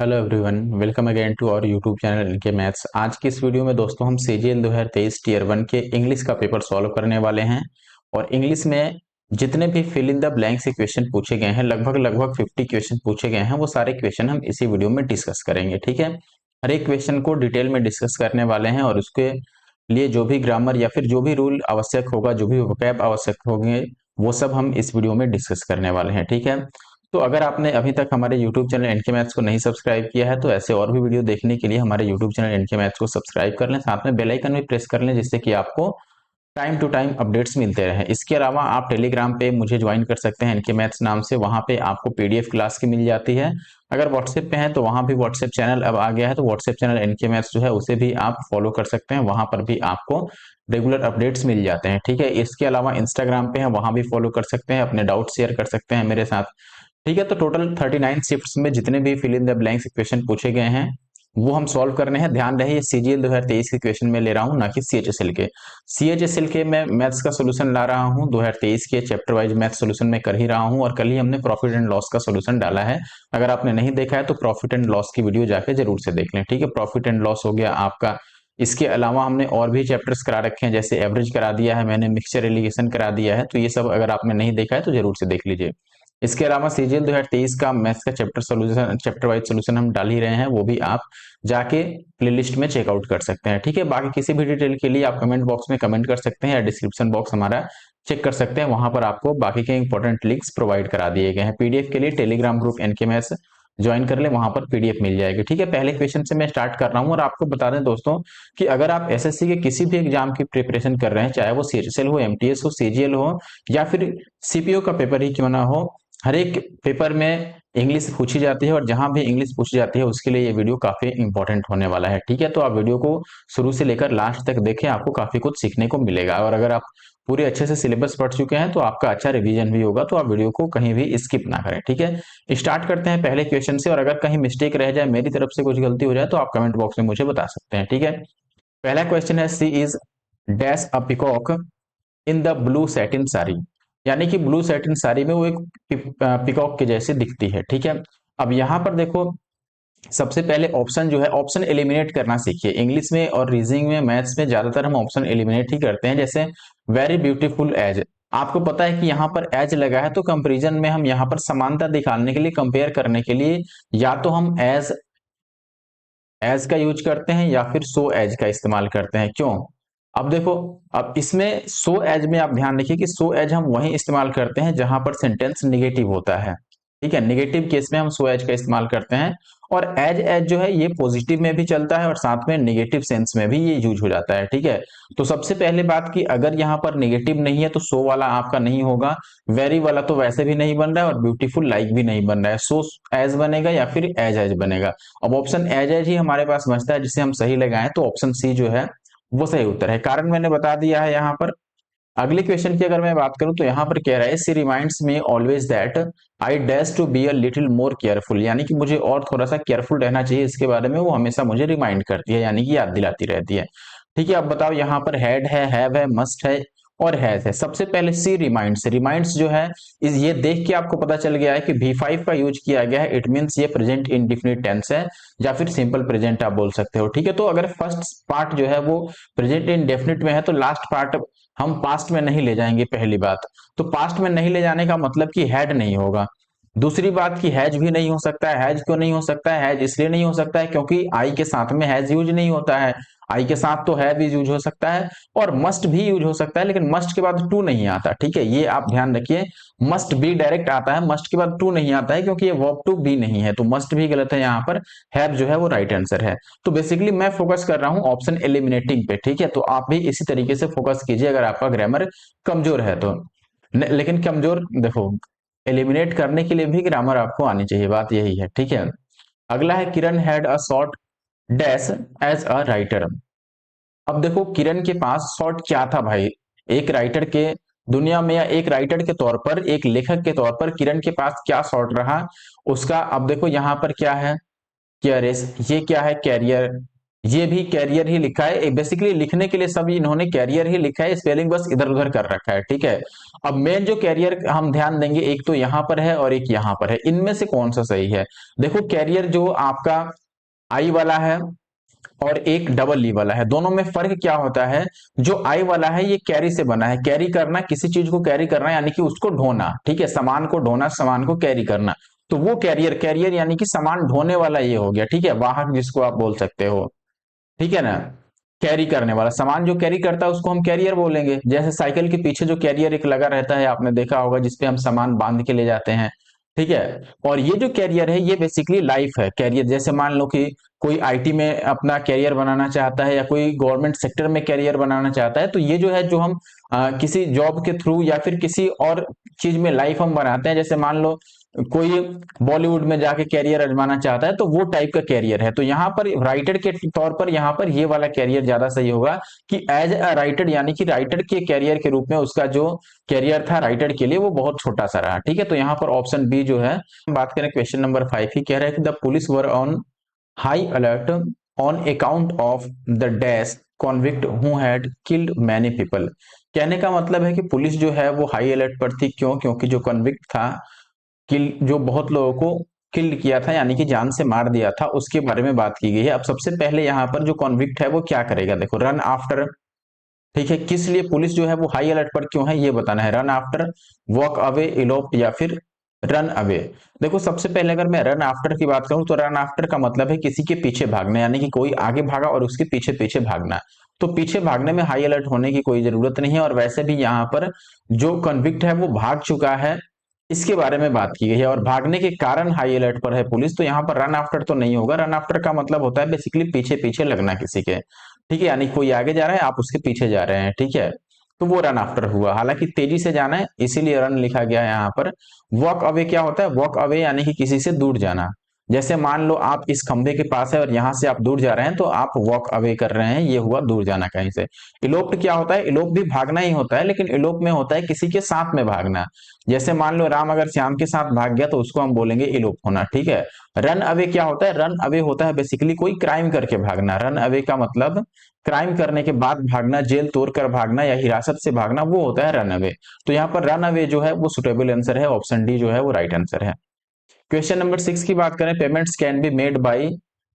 Hello everyone, welcome again to our YouTube channel NK maths. आज की इस video में दोस्तों हम सीजीएल 2023 टीयर 1 के इंग्लिश का पेपर सॉल्व करने वाले हैं। और इंग्लिश में जितने भी फिल इन द ब्लैंक से क्वेश्चन पूछे गए हैं, लगभग लगभग 50 क्वेश्चन पूछे गए हैं, वो सारे क्वेश्चन हम इसी वीडियो में डिस्कस करेंगे। ठीक है, हर एक क्वेश्चन को डिटेल में डिस्कस करने वाले हैं और उसके लिए जो भी ग्रामर या फिर जो भी रूल आवश्यक होगा, जो भी वोकैब आवश्यक होंगे, वो सब हम इस वीडियो में डिस्कस करने वाले हैं। ठीक है, तो अगर आपने अभी तक हमारे YouTube चैनल एनके मैथ्स को नहीं सब्सक्राइब किया है तो ऐसे और भी वीडियो देखने के लिए हमारे YouTube चैनल एनके मैथ्स को सब्सक्राइब कर लें, साथ में बेल आइकन भी प्रेस कर लें, जिससे कि आपको टाइम टू टाइम अपडेट्स मिलते रहें। इसके अलावा आप टेलीग्राम पे मुझे ज्वाइन कर सकते हैं एनके मैथ्स नाम से, वहां पे आपको पीडीएफ क्लास की मिल जाती है। अगर व्हाट्सएप पे हैं तो वहां भी व्हाट्सएप चैनल अब आ गया है, तो व्हाट्सएप चैनल एनके मैथ्स जो है उसे भी आप फॉलो कर सकते हैं, वहां पर भी आपको रेगुलर अपडेट्स मिल जाते हैं। ठीक है, इसके अलावा इंस्टाग्राम पे हैं, वहां भी फॉलो कर सकते हैं, अपने डाउट शेयर कर सकते हैं मेरे साथ। ठीक है, तो टोटल 39 शिफ्ट्स में जितने भी fill in the blanks question पूछे गए हैं वो हम सॉल्व करने हैं। ध्यान रहे, ये सीजीएल 2023 के क्वेश्चन में ले रहा हूं, ना कि सीएचएसएल के। सीएचएसएल के मैं मैथ्स का सोल्यूशन ला रहा हूं, 2023 के चैप्टर वाइज मैथ्स सोल्यूशन में कर ही रहा हूं, और कल ही हमने प्रॉफिट एंड लॉस का सोल्यूशन डाला है। अगर आपने नहीं देखा है तो प्रॉफिट एंड लॉस की वीडियो जाके जरूर से देख लें। ठीक है, प्रॉफिट एंड लॉस हो गया आपका। इसके अलावा हमने और भी चैप्टर्स करा रखे हैं, जैसे एवरेज करा दिया है मैंने, मिक्सचर एलिगेशन करा दिया है, तो ये सब अगर आपने नहीं देखा है तो जरूर से देख लीजिए। इसके अलावा सीजीएल 2023 का मैथ्स का chapter solution, chapter wise solution हम डाल ही रहे हैं, वो भी आप जाके प्लेलिस्ट में चेकआउट कर सकते हैं। ठीक है, बाकी किसी भी डिटेल के लिए आप कमेंट बॉक्स में कमेंट कर सकते हैं या डिस्क्रिप्शन बॉक्स हमारा चेक कर सकते हैं, वहां पर आपको बाकी के इंपॉर्टेंट लिंक्स प्रोवाइड करा दिए गए हैं। पीडीएफ के लिए Telegram group NK maths join कर ले, वहां पर पीडीएफ मिल जाएगी। ठीक है, पहले क्वेश्चन से मैं स्टार्ट कर रहा हूं, और आपको बता दें दोस्तों कि अगर आप एसएससी के किसी भी एग्जाम की प्रिपरेशन कर रहे हैं, चाहे वो सीएचएसएल हो, एमटीएस हो, सीजीएल हो, या फिर सीपीओ का पेपर ही क्यों ना हो, हर एक पेपर में इंग्लिश पूछी जाती है, और जहां भी इंग्लिश पूछी जाती है उसके लिए ये वीडियो काफी इंपॉर्टेंट होने वाला है। ठीक है, तो आप वीडियो को शुरू से लेकर लास्ट तक देखें, आपको काफी कुछ सीखने को मिलेगा। और अगर आप पूरे अच्छे से सिलेबस पढ़ चुके हैं तो आपका अच्छा रिवीजन भी होगा, तो आप वीडियो को कहीं भी स्किप ना करें। ठीक है, स्टार्ट करते हैं पहले क्वेश्चन से, और अगर कहीं मिस्टेक रह जाए, मेरी तरफ से कुछ गलती हो जाए, तो आप कमेंट बॉक्स में मुझे बता सकते हैं। ठीक है, पहला क्वेश्चन है, she is dash a peacock in the blue satin sari. यानी कि ब्लू सैटिन साड़ी में वो एक पिकॉक के जैसे दिखती है। ठीक है, अब यहां पर देखो, सबसे पहले ऑप्शन जो है, ऑप्शन एलिमिनेट करना सीखिए। इंग्लिश में और रीजनिंग में, मैथ्स में ज्यादातर हम ऑप्शन एलिमिनेट ही करते हैं। जैसे वेरी ब्यूटीफुल एज, आपको पता है कि यहाँ पर एज लगा है, तो कंपैरिजन में हम यहाँ पर समानता दिखाने के लिए, कंपेयर करने के लिए, या तो हम एज का यूज करते हैं या फिर सो एज का इस्तेमाल करते हैं। क्यों? अब देखो, अब इसमें सो एज में आप ध्यान रखिए कि सो एज हम वहीं इस्तेमाल करते हैं जहां पर सेंटेंस निगेटिव होता है। ठीक है, निगेटिव केस में हम सो एज का इस्तेमाल करते हैं। और एज एज जो है ये पॉजिटिव में भी चलता है और साथ में निगेटिव सेंस में भी ये यूज हो जाता है। ठीक है, तो सबसे पहले बात की, अगर यहाँ पर निगेटिव नहीं है तो सो वाला आपका नहीं होगा, वेरी वाला तो वैसे भी नहीं बन रहा है, और ब्यूटीफुल लाइक भी नहीं बन रहा है। सो एज बनेगा या फिर एज एज बनेगा। अब ऑप्शन एज एज ही हमारे पास बचता है जिसे हम सही लगाएं, तो ऑप्शन सी जो है वो सही उत्तर है। कारण मैंने बता दिया है यहाँ पर। अगले क्वेश्चन की अगर मैं बात करूं तो यहाँ पर कह रहा है, she reminds me always that I dash to be a little more careful. यानी कि मुझे और थोड़ा सा केयरफुल रहना चाहिए इसके बारे में, वो हमेशा मुझे रिमाइंड करती है, यानी कि याद दिलाती रहती है। ठीक है, अब बताओ, यहाँ पर हैड है, हैव है, मस्ट है और हैज है। सबसे पहले सी रिमाइंड्स, रिमाइंड्स जो है इस, ये देख के आपको पता चल गया है कि V5 का यूज किया गया है, इट मींस ये प्रेजेंट इंडिफिनिट टेंस है, या फिर सिंपल प्रेजेंट आप बोल सकते हो। ठीक है, तो अगर फर्स्ट पार्ट जो है वो प्रेजेंट इंडेफिनिट में है तो लास्ट पार्ट हम पास्ट में नहीं ले जाएंगे, पहली बात। तो पास्ट में नहीं ले जाने का मतलब कि हैड नहीं होगा। दूसरी बात की हैज भी नहीं हो सकता है। हैज क्यों नहीं हो सकता है? हैज इसलिए नहीं हो सकता है क्योंकि आई के साथ में हैज यूज नहीं होता है। आई के साथ तो हैव यूज हो सकता है, और मस्ट भी यूज हो सकता है, लेकिन मस्ट के बाद टू नहीं आता। ठीक है, ये आप ध्यान रखिए, मस्ट भी डायरेक्ट आता है, मस्ट के बाद टू नहीं आता है, क्योंकि ये वर्ब टू भी नहीं है, तो मस्ट भी गलत है यहाँ पर। हैव जो है वो राइट आंसर है। तो बेसिकली मैं फोकस कर रहा हूं ऑप्शन एलिमिनेटिंग पे। ठीक है, तो आप भी इसी तरीके से फोकस कीजिए अगर आपका ग्रामर कमजोर है तो। लेकिन कमजोर देखो, एलिमिनेट करने के लिए भी ग्रामर आपको आनी चाहिए, बात यही है। ठीक है, अगला है, Kiran had a short dash as a writer. अब देखो, किरण के पास शॉर्ट क्या था भाई? एक राइटर के दुनिया में, या एक राइटर के तौर पर, एक लेखक के तौर पर किरण के पास क्या शॉर्ट रहा उसका? अब देखो यहाँ पर क्या है, कैरियर, ये क्या है, कैरियर, ये भी कैरियर ही लिखा है, बेसिकली लिखने के लिए सब इन्होंने कैरियर ही लिखा है, स्पेलिंग बस इधर उधर कर रखा है, ठीक है। अब मेन जो कैरियर हम ध्यान देंगे, एक तो यहां पर है और एक यहां पर है, इनमें से कौन सा सही है। देखो कैरियर जो आपका आई वाला है और एक डबल ई वाला है, दोनों में फर्क क्या होता है। जो आई वाला है ये कैरी से बना है, कैरी करना, किसी चीज को कैरी करना यानी कि उसको ढोना, ठीक है, सामान को ढोना, सामान को कैरी करना। तो वो कैरियर, कैरियर यानी कि सामान ढोने वाला ये हो गया, ठीक है, वाहक जिसको आप बोल सकते हो, ठीक है ना। कैरी करने वाला, सामान जो कैरी करता है उसको हम कैरियर बोलेंगे। जैसे साइकिल के पीछे जो कैरियर एक लगा रहता है, आपने देखा होगा, जिसपे हम सामान बांध के ले जाते हैं, ठीक है। और ये जो कैरियर है ये बेसिकली लाइफ है। कैरियर जैसे मान लो कि कोई आईटी में अपना कैरियर बनाना चाहता है या कोई गवर्नमेंट सेक्टर में कैरियर बनाना चाहता है, तो ये जो है, जो हम किसी जॉब के थ्रू या फिर किसी और चीज में लाइफ हम बनाते हैं, जैसे मान लो कोई बॉलीवुड में जाके कैरियर आजमाना चाहता है, तो वो टाइप का कैरियर है। तो यहाँ पर राइटर के तौर पर यहाँ पर ये वाला कैरियर ज्यादा सही होगा कि एज अ राइटर, यानी कि राइटर के कैरियर के रूप में उसका जो कैरियर था राइटर के लिए वो बहुत छोटा सा रहा, ठीक है। तो यहाँ पर ऑप्शन बी जो है, बात करें क्वेश्चन नंबर 5 की, कह रहा है कि the police were on high alert on account of the dash convict who had killed many people. कहने का मतलब है कि पुलिस जो है वो हाई अलर्ट पर थी, क्यों, क्योंकि जो कॉन्विक्ट था, किल, जो बहुत लोगों को किल किया था यानी कि जान से मार दिया था, उसके बारे में बात की गई है। अब सबसे पहले यहाँ पर जो कॉन्विक्ट है वो क्या करेगा, देखो, रन आफ्टर, ठीक है, किस लिए पुलिस जो है वो हाई अलर्ट पर क्यों है ये बताना है। Run after, walk away, elope या फिर रन अवे। देखो सबसे पहले अगर मैं रन आफ्टर की बात करूं तो रन आफ्टर का मतलब है किसी के पीछे भागना, यानी कि कोई आगे भागा और उसके पीछे पीछे भागना। तो पीछे भागने में हाई अलर्ट होने की कोई जरूरत नहीं है, और वैसे भी यहाँ पर जो कन्विक्ट है वो भाग चुका है, इसके बारे में बात की गई है, और भागने के कारण हाई अलर्ट पर है पुलिस। तो यहाँ पर रन आफ्टर तो नहीं होगा। रन आफ्टर का मतलब होता है बेसिकली पीछे पीछे लगना किसी के, ठीक है, यानी कोई आगे जा रहा है आप उसके पीछे जा रहे हैं, ठीक है। तो वो रन आफ्टर हुआ, हालांकि तेजी से जाना है इसीलिए रन लिखा गया है यहाँ पर। वॉक अवे क्या होता है, वॉक अवे यानी कि किसी से दूर जाना। जैसे मान लो आप इस खंभे के पास है और यहां से आप दूर जा रहे हैं, तो आप वॉक अवे कर रहे हैं, ये हुआ दूर जाना कहीं से। इलोप्ड क्या होता है, इलोप भी भागना ही होता है, लेकिन इलोप में होता है किसी के साथ में भागना। जैसे मान लो राम अगर श्याम के साथ भाग गया तो उसको हम बोलेंगे इलोप होना, ठीक है। रन अवे क्या होता है, रन अवे होता है बेसिकली कोई क्राइम करके भागना। रन अवे का मतलब क्राइम करने के बाद भागना, जेल तोड़कर भागना या हिरासत से भागना, वो होता है रन अवे। तो यहाँ पर रन अवे जो है वो सुटेबल आंसर है, ऑप्शन डी जो है वो राइट आंसर है। क्वेश्चन नंबर 6 की बात करें, payments can be made by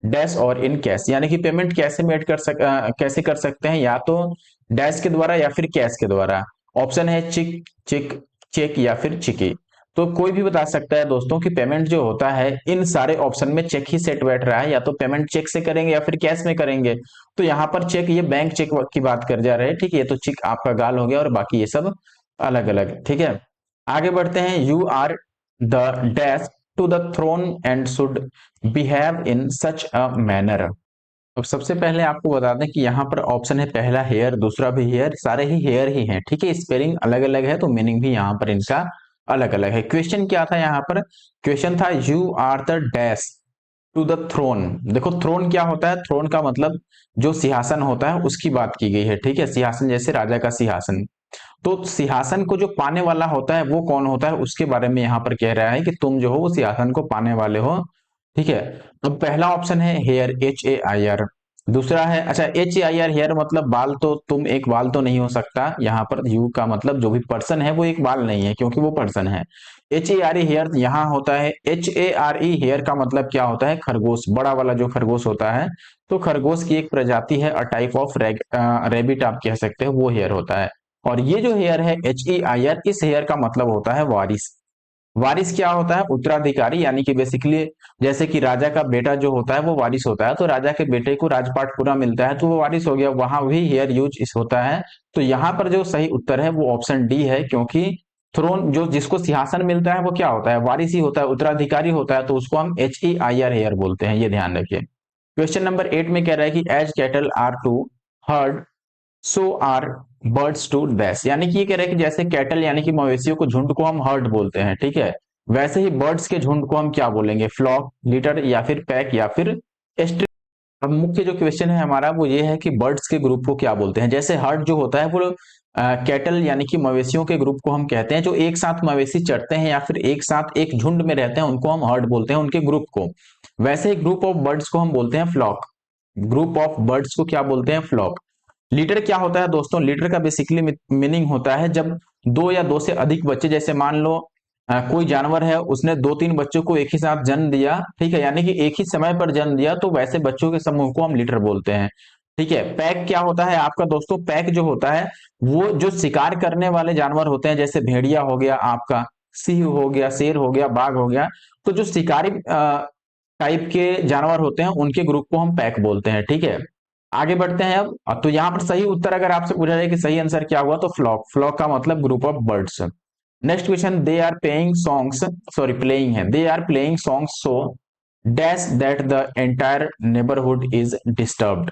dash और इन कैश, यानी कि पेमेंट कैसे मेड कैसे कर सकते हैं, या तो डैश के द्वारा या फिर कैश के द्वारा। ऑप्शन है चिक, चिक, चेक या फिर चिकी। तो कोई भी बता सकता है दोस्तों कि पेमेंट जो होता है, इन सारे ऑप्शन में चेक ही सेट बैठ रहा है, या तो पेमेंट चेक से करेंगे या फिर कैश में करेंगे। तो यहाँ पर चेक, ये बैंक चेक की बात कर जा रहे हैं, ठीक है, ये तो चिक आपका गाल हो गया, और बाकी ये सब अलग अलग, ठीक है। आगे बढ़ते हैं, you are the dash to the throne and should behave in such a manner. अब सबसे पहले आपको बता दें कि यहाँ पर ऑप्शन है पहला हेयर, दूसरा भी हेयर, सारे ही हेयर ही हैं, ठीक है। स्पेलिंग अलग अलग है तो मीनिंग भी यहाँ पर इनका अलग अलग है। क्वेश्चन क्या था यहाँ पर, क्वेश्चन था you are the dash to the throne. देखो थ्रोन क्या होता है, थ्रोन का मतलब जो सिंहासन होता है उसकी बात की गई है, ठीक है। सिंहासन जैसे राजा का सिंहासन, तो सिंहासन को जो पाने वाला होता है वो कौन होता है, उसके बारे में यहाँ पर कह रहा है कि तुम जो हो वो सिंहासन को पाने वाले हो, ठीक है। तो पहला ऑप्शन है हेयर, HAIR। दूसरा है, अच्छा, HAIR हेयर मतलब बाल, तो तुम एक बाल तो नहीं हो सकता। यहाँ पर यू का मतलब जो भी पर्सन है वो एक बाल नहीं है, क्योंकि वो पर्सन है। HARE हेयर यहाँ होता है। HARE हेयर का मतलब क्या होता है, खरगोश, बड़ा वाला जो खरगोश होता है, तो खरगोश की एक प्रजाति है, अ टाइप ऑफ रेबिट आप कह सकते हो, वो हेयर होता है। और ये जो हेयर है HAIR, इस हेयर का मतलब होता है वारिस। वारिस क्या होता है, उत्तराधिकारी, यानी कि बेसिकली जैसे कि राजा का बेटा जो होता है वो वारिस होता है, तो राजा के बेटे को राजपाट पूरा मिलता है तो वो वारिस हो गया, वहां भी हेयर यूज इस होता है। तो यहाँ पर जो सही उत्तर है वो ऑप्शन डी है, क्योंकि थ्रोन, जो जिसको सिंहासन मिलता है वो क्या होता है, वारिस ही होता है, उत्तराधिकारी होता है, तो उसको हम HAIR हेयर बोलते हैं, ये ध्यान रखिए। क्वेश्चन नंबर 8 में कह रहा है कि as cattle are to herd so are birds to dash, यानी कि ये कह रहे हैं कि जैसे कैटल यानी कि मवेशियों को झुंड को हम हर्ड बोलते हैं, ठीक है, वैसे ही बर्ड्स के झुंड को हम क्या बोलेंगे, फ्लॉक, लिटर या फिर पैक या फिर स्ट्रीम। अब मुख्य जो क्वेश्चन है हमारा वो ये है कि बर्ड्स के ग्रुप को क्या बोलते हैं। जैसे हर्ड जो होता है वो कैटल यानी कि मवेशियों के ग्रुप को हम कहते हैं, जो एक साथ मवेशी चढ़ते हैं या फिर एक साथ एक झुंड में रहते हैं उनको हम हर्ड बोलते हैं, उनके ग्रुप को। वैसे ही ग्रुप ऑफ बर्ड्स को हम बोलते हैं फ्लॉक। ग्रुप ऑफ बर्ड्स को क्या बोलते हैं? फ्लॉक। लीडर क्या होता है दोस्तों? लीडर का बेसिकली मीनिंग होता है जब दो या दो से अधिक बच्चे, जैसे मान लो कोई जानवर है, उसने दो तीन बच्चों को एक ही साथ जन्म दिया, ठीक है, यानी कि एक ही समय पर जन्म दिया, तो वैसे बच्चों के समूह को हम लीडर बोलते हैं। ठीक है। पैक क्या होता है आपका दोस्तों? पैक जो होता है वो जो शिकार करने वाले जानवर होते हैं, जैसे भेड़िया हो गया आपका, सिंह हो गया, शेर हो गया, बाघ हो गया, तो जो शिकारी टाइप के जानवर होते हैं उनके ग्रुप को हम पैक बोलते हैं। ठीक है। आगे बढ़ते हैं अब तो यहाँ पर सही उत्तर अगर आपसे पूछा जाए कि सही आंसर क्या हुआ, तो फ्लॉक। फ्लॉक का मतलब group of birds. Next question, they are playing songs, sorry playing है, they are playing songs so dash that the entire neighbourhood is disturbed.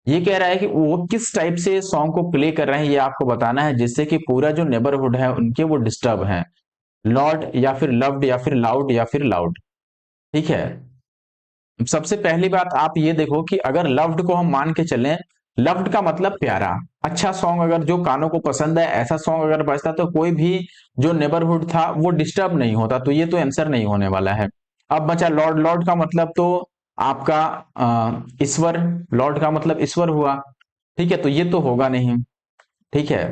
ये कह रहा है कि वो किस टाइप से सॉन्ग को प्ले कर रहे हैं, ये आपको बताना है, जिससे कि पूरा जो नेबरहुड है उनके वो डिस्टर्ब है। लॉर्ड या फिर लव्ड या फिर लाउड या फिर लाउड। ठीक है। सबसे पहली बात आप ये देखो कि अगर लव्ड को हम मान के चलें, लव्ड का मतलब प्यारा, अच्छा सॉन्ग, अगर जो कानों को पसंद है ऐसा सॉन्ग अगर बजता तो कोई भी जो नेबरहुड था वो डिस्टर्ब नहीं होता, तो ये तो आंसर नहीं होने वाला है। अब बचा लॉर्ड। लॉर्ड का मतलब तो आपका ईश्वर, लॉर्ड का मतलब ईश्वर हुआ। ठीक है, तो ये तो होगा नहीं। ठीक है।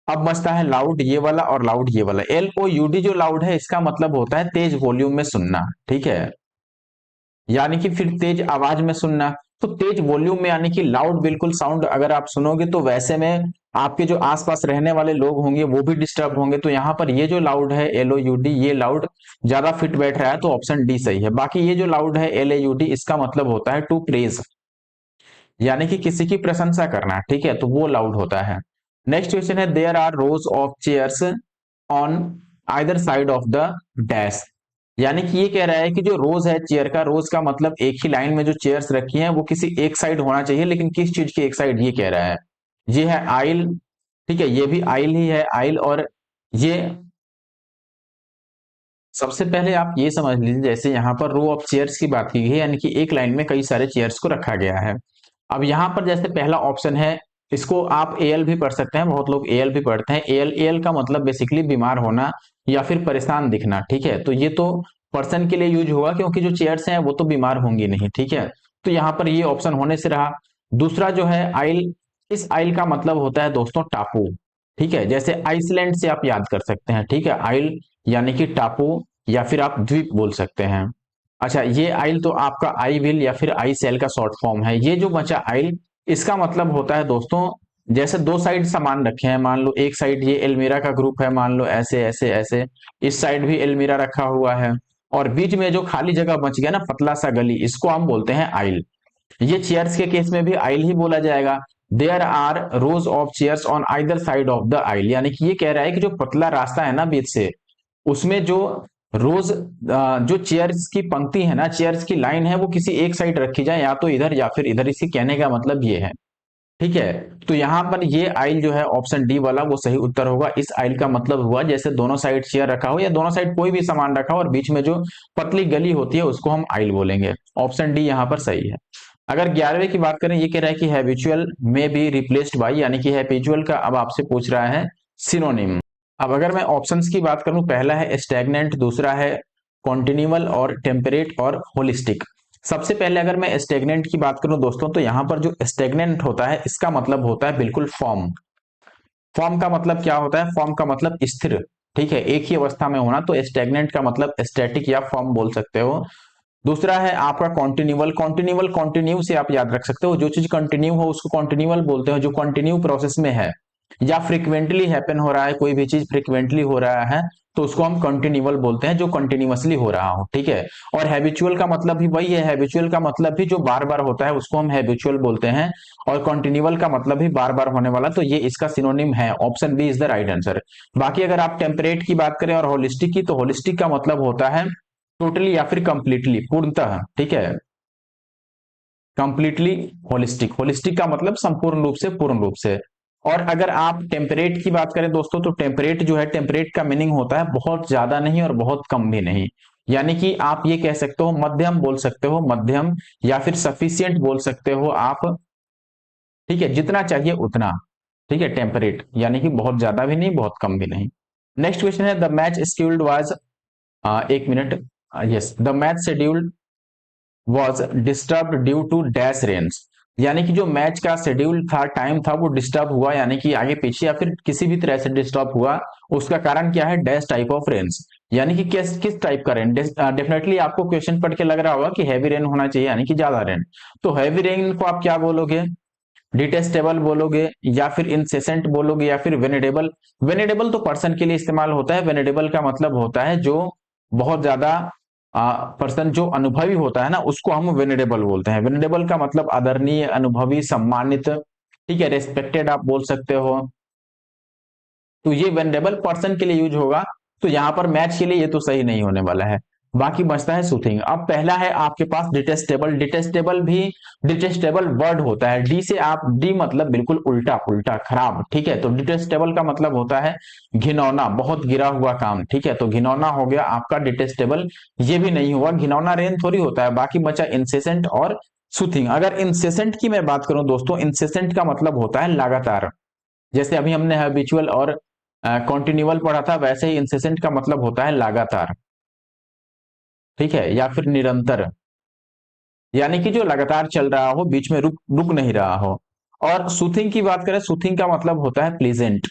अब बचता है लाउड ये वाला और लाउड ये वाला। LOUD जो लाउड है इसका मतलब होता है तेज वॉल्यूम में सुनना। ठीक है, यानी कि फिर तेज आवाज में सुनना, तो तेज वॉल्यूम में यानी कि लाउड बिल्कुल साउंड अगर आप सुनोगे तो वैसे में आपके जो आसपास रहने वाले लोग होंगे वो भी डिस्टर्ब होंगे। तो यहाँ पर ये जो लाउड है LOUD, ये लाउड ज्यादा फिट बैठ रहा है, तो ऑप्शन डी सही है। बाकी ये जो लाउड है LAUD, इसका मतलब होता है टू प्रेज, यानी कि किसी की प्रशंसा करना। ठीक है, तो वो लाउड होता है। नेक्स्ट क्वेश्चन है, there are rows of chairs on either side of the dash. यानी कि ये कह रहा है कि जो रोज है चेयर का, रोज का मतलब एक ही लाइन में जो चेयर्स रखी हैं वो किसी एक साइड होना चाहिए, लेकिन किस चीज की एक साइड, ये कह रहा है। ये है आइल। ठीक है, ये भी आइल ही है, आइल। और ये सबसे पहले आप ये समझ लीजिए, जैसे यहाँ पर रो ऑफ चेयर्स की बात की गई है, यानी कि एक लाइन में कई सारे चेयर्स को रखा गया है। अब यहाँ पर जैसे पहला ऑप्शन है, इसको आप AL भी पढ़ सकते हैं, बहुत लोग AL भी पढ़ते हैं। AL का मतलब बेसिकली बीमार होना या फिर परेशान दिखना। ठीक है, तो ये तो पर्सन के लिए यूज होगा, क्योंकि जो चेयर्स हैं वो तो बीमार होंगी नहीं। ठीक है, तो यहाँ पर ये ऑप्शन होने से रहा। दूसरा जो है आइल, इस आइल का मतलब होता है दोस्तों टापू। ठीक है, जैसे आइसलैंड से आप याद कर सकते हैं। ठीक है, आइल यानी कि टापू या फिर आप द्वीप बोल सकते हैं। अच्छा, ये आइल तो आपका आई विल या फिर आई सेल का शॉर्ट फॉर्म है। ये जो बचा आइल, इसका मतलब होता है दोस्तों, जैसे दो साइड सामान रखे हैं, मान लो एक साइड ये एल्मीरा का ग्रुप है, मान लो ऐसे ऐसे ऐसे, इस साइड भी एल्मीरा रखा हुआ है, और बीच में जो खाली जगह बच गया ना, पतला सा गली, इसको हम बोलते हैं आइल। ये चेयर्स के केस में भी आइल ही बोला जाएगा। There are rows of chairs on either side of the aisle, यानी कि ये कह रहा है कि जो पतला रास्ता है ना बीच से, उसमें जो रोज जो चेयर्स की पंक्ति है ना, चेयर्स की लाइन है, वो किसी एक साइड रखी जाए, या तो इधर या फिर इधर। इसी कहने का मतलब ये है। ठीक है, तो यहां पर ये आइल जो है ऑप्शन डी वाला वो सही उत्तर होगा। इस आइल का मतलब हुआ जैसे दोनों साइड चेयर रखा हो या दोनों साइड कोई भी सामान रखा हो और बीच में जो पतली गली होती है उसको हम आइल बोलेंगे। ऑप्शन डी यहां पर सही है। अगर 11वें की बात करें, ये कह रहा है कि हैबिचुअल में बी रिप्लेस्ड बाय, यानी कि हैबिचुअल का अब आपसे पूछ रहा है सिनोनिम। अब अगर मैं ऑप्शंस की बात करूं, पहला है स्टैग्नेंट, दूसरा है कॉन्टिन्यूअल और टेम्परेट और होलिस्टिक। सबसे पहले अगर मैं स्टेगनेंट की बात करूं दोस्तों, तो यहां पर जो स्टेगनेंट होता है इसका मतलब होता है बिल्कुल फॉर्म। फॉर्म का मतलब क्या होता है? फॉर्म का मतलब स्थिर। ठीक है, एक ही अवस्था में होना, तो स्टेगनेंट का मतलब स्टैटिक या फॉर्म बोल सकते हो। दूसरा है आपका कॉन्टिन्यूअल। कॉन्टिन्यूअल, कॉन्टिन्यू से आप याद रख सकते हो, जो चीज कंटिन्यू हो उसको कॉन्टिन्यूअल बोलते हो, जो कंटिन्यू प्रोसेस में है या फ्रिक्वेंटली हैपन हो रहा है, कोई भी चीज फ्रिक्वेंटली हो रहा है तो उसको हम कंटिन्यूअल बोलते हैं, जो कंटिन्यूअसली हो रहा हो। ठीक है, और हैबिचुअल का मतलब भी वही है, हैबिचुअल का मतलब भी जो बार बार होता है उसको हम हैबिचुअल बोलते हैं, और कंटिन्यूअल का मतलब भी बार बार होने वाला, तो ये इसका सिनोनिम है। Option B is the right answer. बाकी अगर आप टेम्परेट की बात करें और होलिस्टिक की, तो होलिस्टिक का मतलब होता है टोटली या फिर कंप्लीटली, पूर्णतः। ठीक है, कंप्लीटली होलिस्टिक। होलिस्टिक का मतलब संपूर्ण रूप से, पूर्ण रूप से। और अगर आप टेम्परेट की बात करें दोस्तों, तो टेम्परेट जो है, टेम्परेट का मीनिंग होता है बहुत ज्यादा नहीं और बहुत कम भी नहीं, यानी कि आप ये कह सकते हो मध्यम बोल सकते हो, मध्यम या फिर सफिशियंट बोल सकते हो आप। ठीक है, जितना चाहिए उतना। ठीक है, टेम्परेट यानी कि बहुत ज्यादा भी नहीं बहुत कम भी नहीं। नेक्स्ट क्वेश्चन है, द मैच शेड्यूल्ड वाज, एक मिनट, yes, the match scheduled was disturb due to dash rains, यानी कि जो मैच का शेड्यूल था, टाइम था, वो डिस्टर्ब हुआ, यानी कि आगे पीछे या फिर किसी भी तरह से डिस्टर्ब हुआ। उसका कारण क्या है? डैश टाइप ऑफ रेन्स, यानी कि किस टाइप का रेन। डेफिनेटली आपको क्वेश्चन पढ़ के लग रहा होगा कि हैवी रेन होना चाहिए, यानी कि ज्यादा रेन। तो हैवी रेन को आप क्या बोलोगे? डिटेस्टेबल बोलोगे, या फिर इंसेसेंट बोलोगे, या फिर वेनेडेबल। वेनेडेबल तो पर्सन के लिए इस्तेमाल होता है। वेनेडेबल का मतलब होता है जो बहुत ज्यादा पर्सन जो अनुभवी होता है ना, उसको हम वेनेडेबल बोलते हैं। वेनेडेबल का मतलब आदरणीय, अनुभवी, सम्मानित, ठीक है, रेस्पेक्टेड आप बोल सकते हो। तो ये वेनेरेबल पर्सन के लिए यूज होगा। तो यहां पर मैच के लिए ये तो सही नहीं होने वाला है। बाकी बचता है सूथिंग। अब पहला है आपके पास डिटेस्टेबल। डिटेस्टेबल भी डिटेस्टेबल वर्ड होता है। डी से आप, डी मतलब बिल्कुल उल्टा पुल्टा, खराब, ठीक है। तो डिटेस्टेबल का मतलब होता है घिनौना, बहुत गिरा हुआ काम, ठीक है। तो घिनौना हो गया आपका डिटेस्टेबल। ये भी नहीं हुआ, घिनौना रेन थोड़ी होता है। बाकी बचा इंसेसेंट और सूथिंग। अगर इंसेसेंट की मैं बात करूं दोस्तों, इंसेसेंट का मतलब होता है लगातार। जैसे अभी हमने हैबिचुअल और कॉन्टिन्यूअल पढ़ा था, वैसे ही इंसेसेंट का मतलब होता है लगातार, ठीक है, या फिर निरंतर, यानी कि जो लगातार चल रहा हो, बीच में रुक रुक नहीं रहा हो। और सूथिंग की बात करें, सूथिंग का मतलब होता है प्लीजेंट,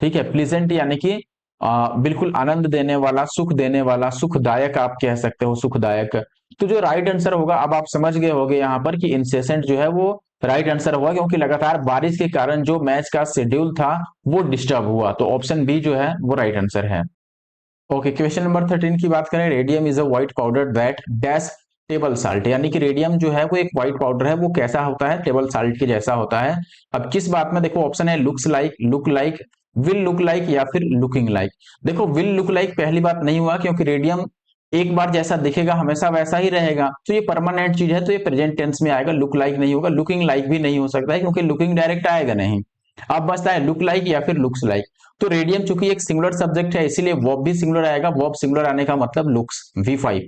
ठीक है। प्लीजेंट यानी कि बिल्कुल आनंद देने वाला, सुख देने वाला, सुखदायक आप कह सकते हो, सुखदायक। तो जो राइट आंसर होगा, अब आप समझ गए होंगे यहाँ पर कि इंसेसेंट जो है वो राइट आंसर होगा, क्योंकि लगातार बारिश के कारण जो मैच का शेड्यूल था वो डिस्टर्ब हुआ। तो ऑप्शन बी जो है वो राइट आंसर है। ओके, क्वेश्चन नंबर 13 की बात करें। Radium is a white powder that dash table salt, यानी कि रेडियम जो है वो एक व्हाइट पाउडर है। वो कैसा होता है? टेबल साल्ट के जैसा होता है। अब किस बात में? देखो ऑप्शन है looks like, look like, will look like, या फिर लुकिंग लाइक। देखो विल लुक लाइक पहली बात नहीं हुआ, क्योंकि रेडियम एक बार जैसा दिखेगा हमेशा वैसा ही रहेगा। तो ये परमानेंट चीज है, तो ये प्रेजेंट टेंस में आएगा। लुक लाइक नहीं होगा। लुकिंग लाइक भी नहीं हो सकता है, क्योंकि लुकिंग डायरेक्ट आएगा नहीं। अब बचता है लुक लाइक या फिर लुक्स लाइक। तो रेडियम चूंकि एक सिंगुलर सब्जेक्ट है, इसीलिए वर्ब भी सिंगुलर आएगा। वर्ब सिंगुलर आने का मतलब लुक्स, V5।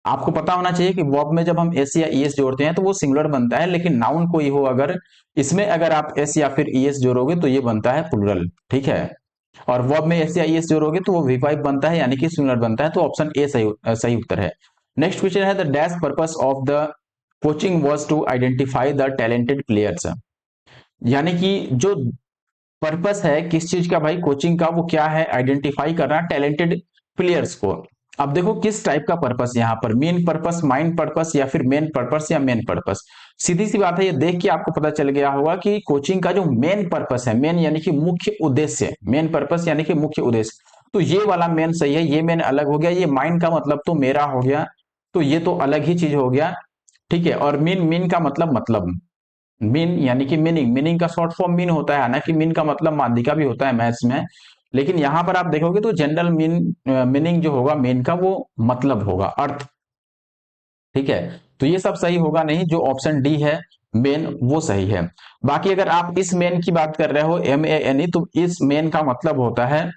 आपको पता होना चाहिए कि वर्ब में जब हम एस या ईएस जोड़ते हैं तो वो सिंगुलर बनता है, लेकिन नाउन कोई हो अगर, इसमें अगर आप एस या फिर ईएस जोड़ोगे तो ये बनता है प्लुरल, ठीक है। और वर्ब में एस या ईएस जोड़ोगे तो वो V5 बनता है, यानी कि सिंगुलर बनता है। तो ऑप्शन ए सही उत्तर है। नेक्स्ट क्वेश्चन है the dash purpose of the coaching was to identify the talented players, यानी कि जो पर्पस है किस चीज का भाई, कोचिंग का, वो क्या है? आइडेंटिफाई करना टैलेंटेड प्लेयर्स को। अब देखो किस टाइप का पर्पस, यहाँ पर मेन पर्पस, माइंड पर्पस, या फिर मेन पर्पस, या मेन पर्पस। सीधी सी बात है, ये देख के आपको पता चल गया होगा कि कोचिंग का जो मेन पर्पस है, मेन यानी कि मुख्य उद्देश्य, मेन पर्पस यानी कि मुख्य उद्देश्य। तो ये वाला मेन सही है, ये मेन अलग हो गया। ये माइंड का मतलब तो मेरा हो गया, तो ये तो अलग ही चीज हो गया, ठीक है। और मीन, मीन का मतलब मीन यानी कि मीनिंग, मीनिंग का शॉर्ट फॉर्म मीन होता है ना, कि मीन का मतलब माध्यिका भी होता है मैथ्स में। लेकिन यहां पर आप देखोगे तो जनरल मीनिंग जो होगा मीन का, वो मतलब होगा, अर्थ, ठीक है। तो ये सब सही होगा नहीं, जो ऑप्शन डी है मेन, वो सही है। बाकी अगर आप इस मेन की बात कर रहे हो, MENE, तो इस मेन का मतलब होता है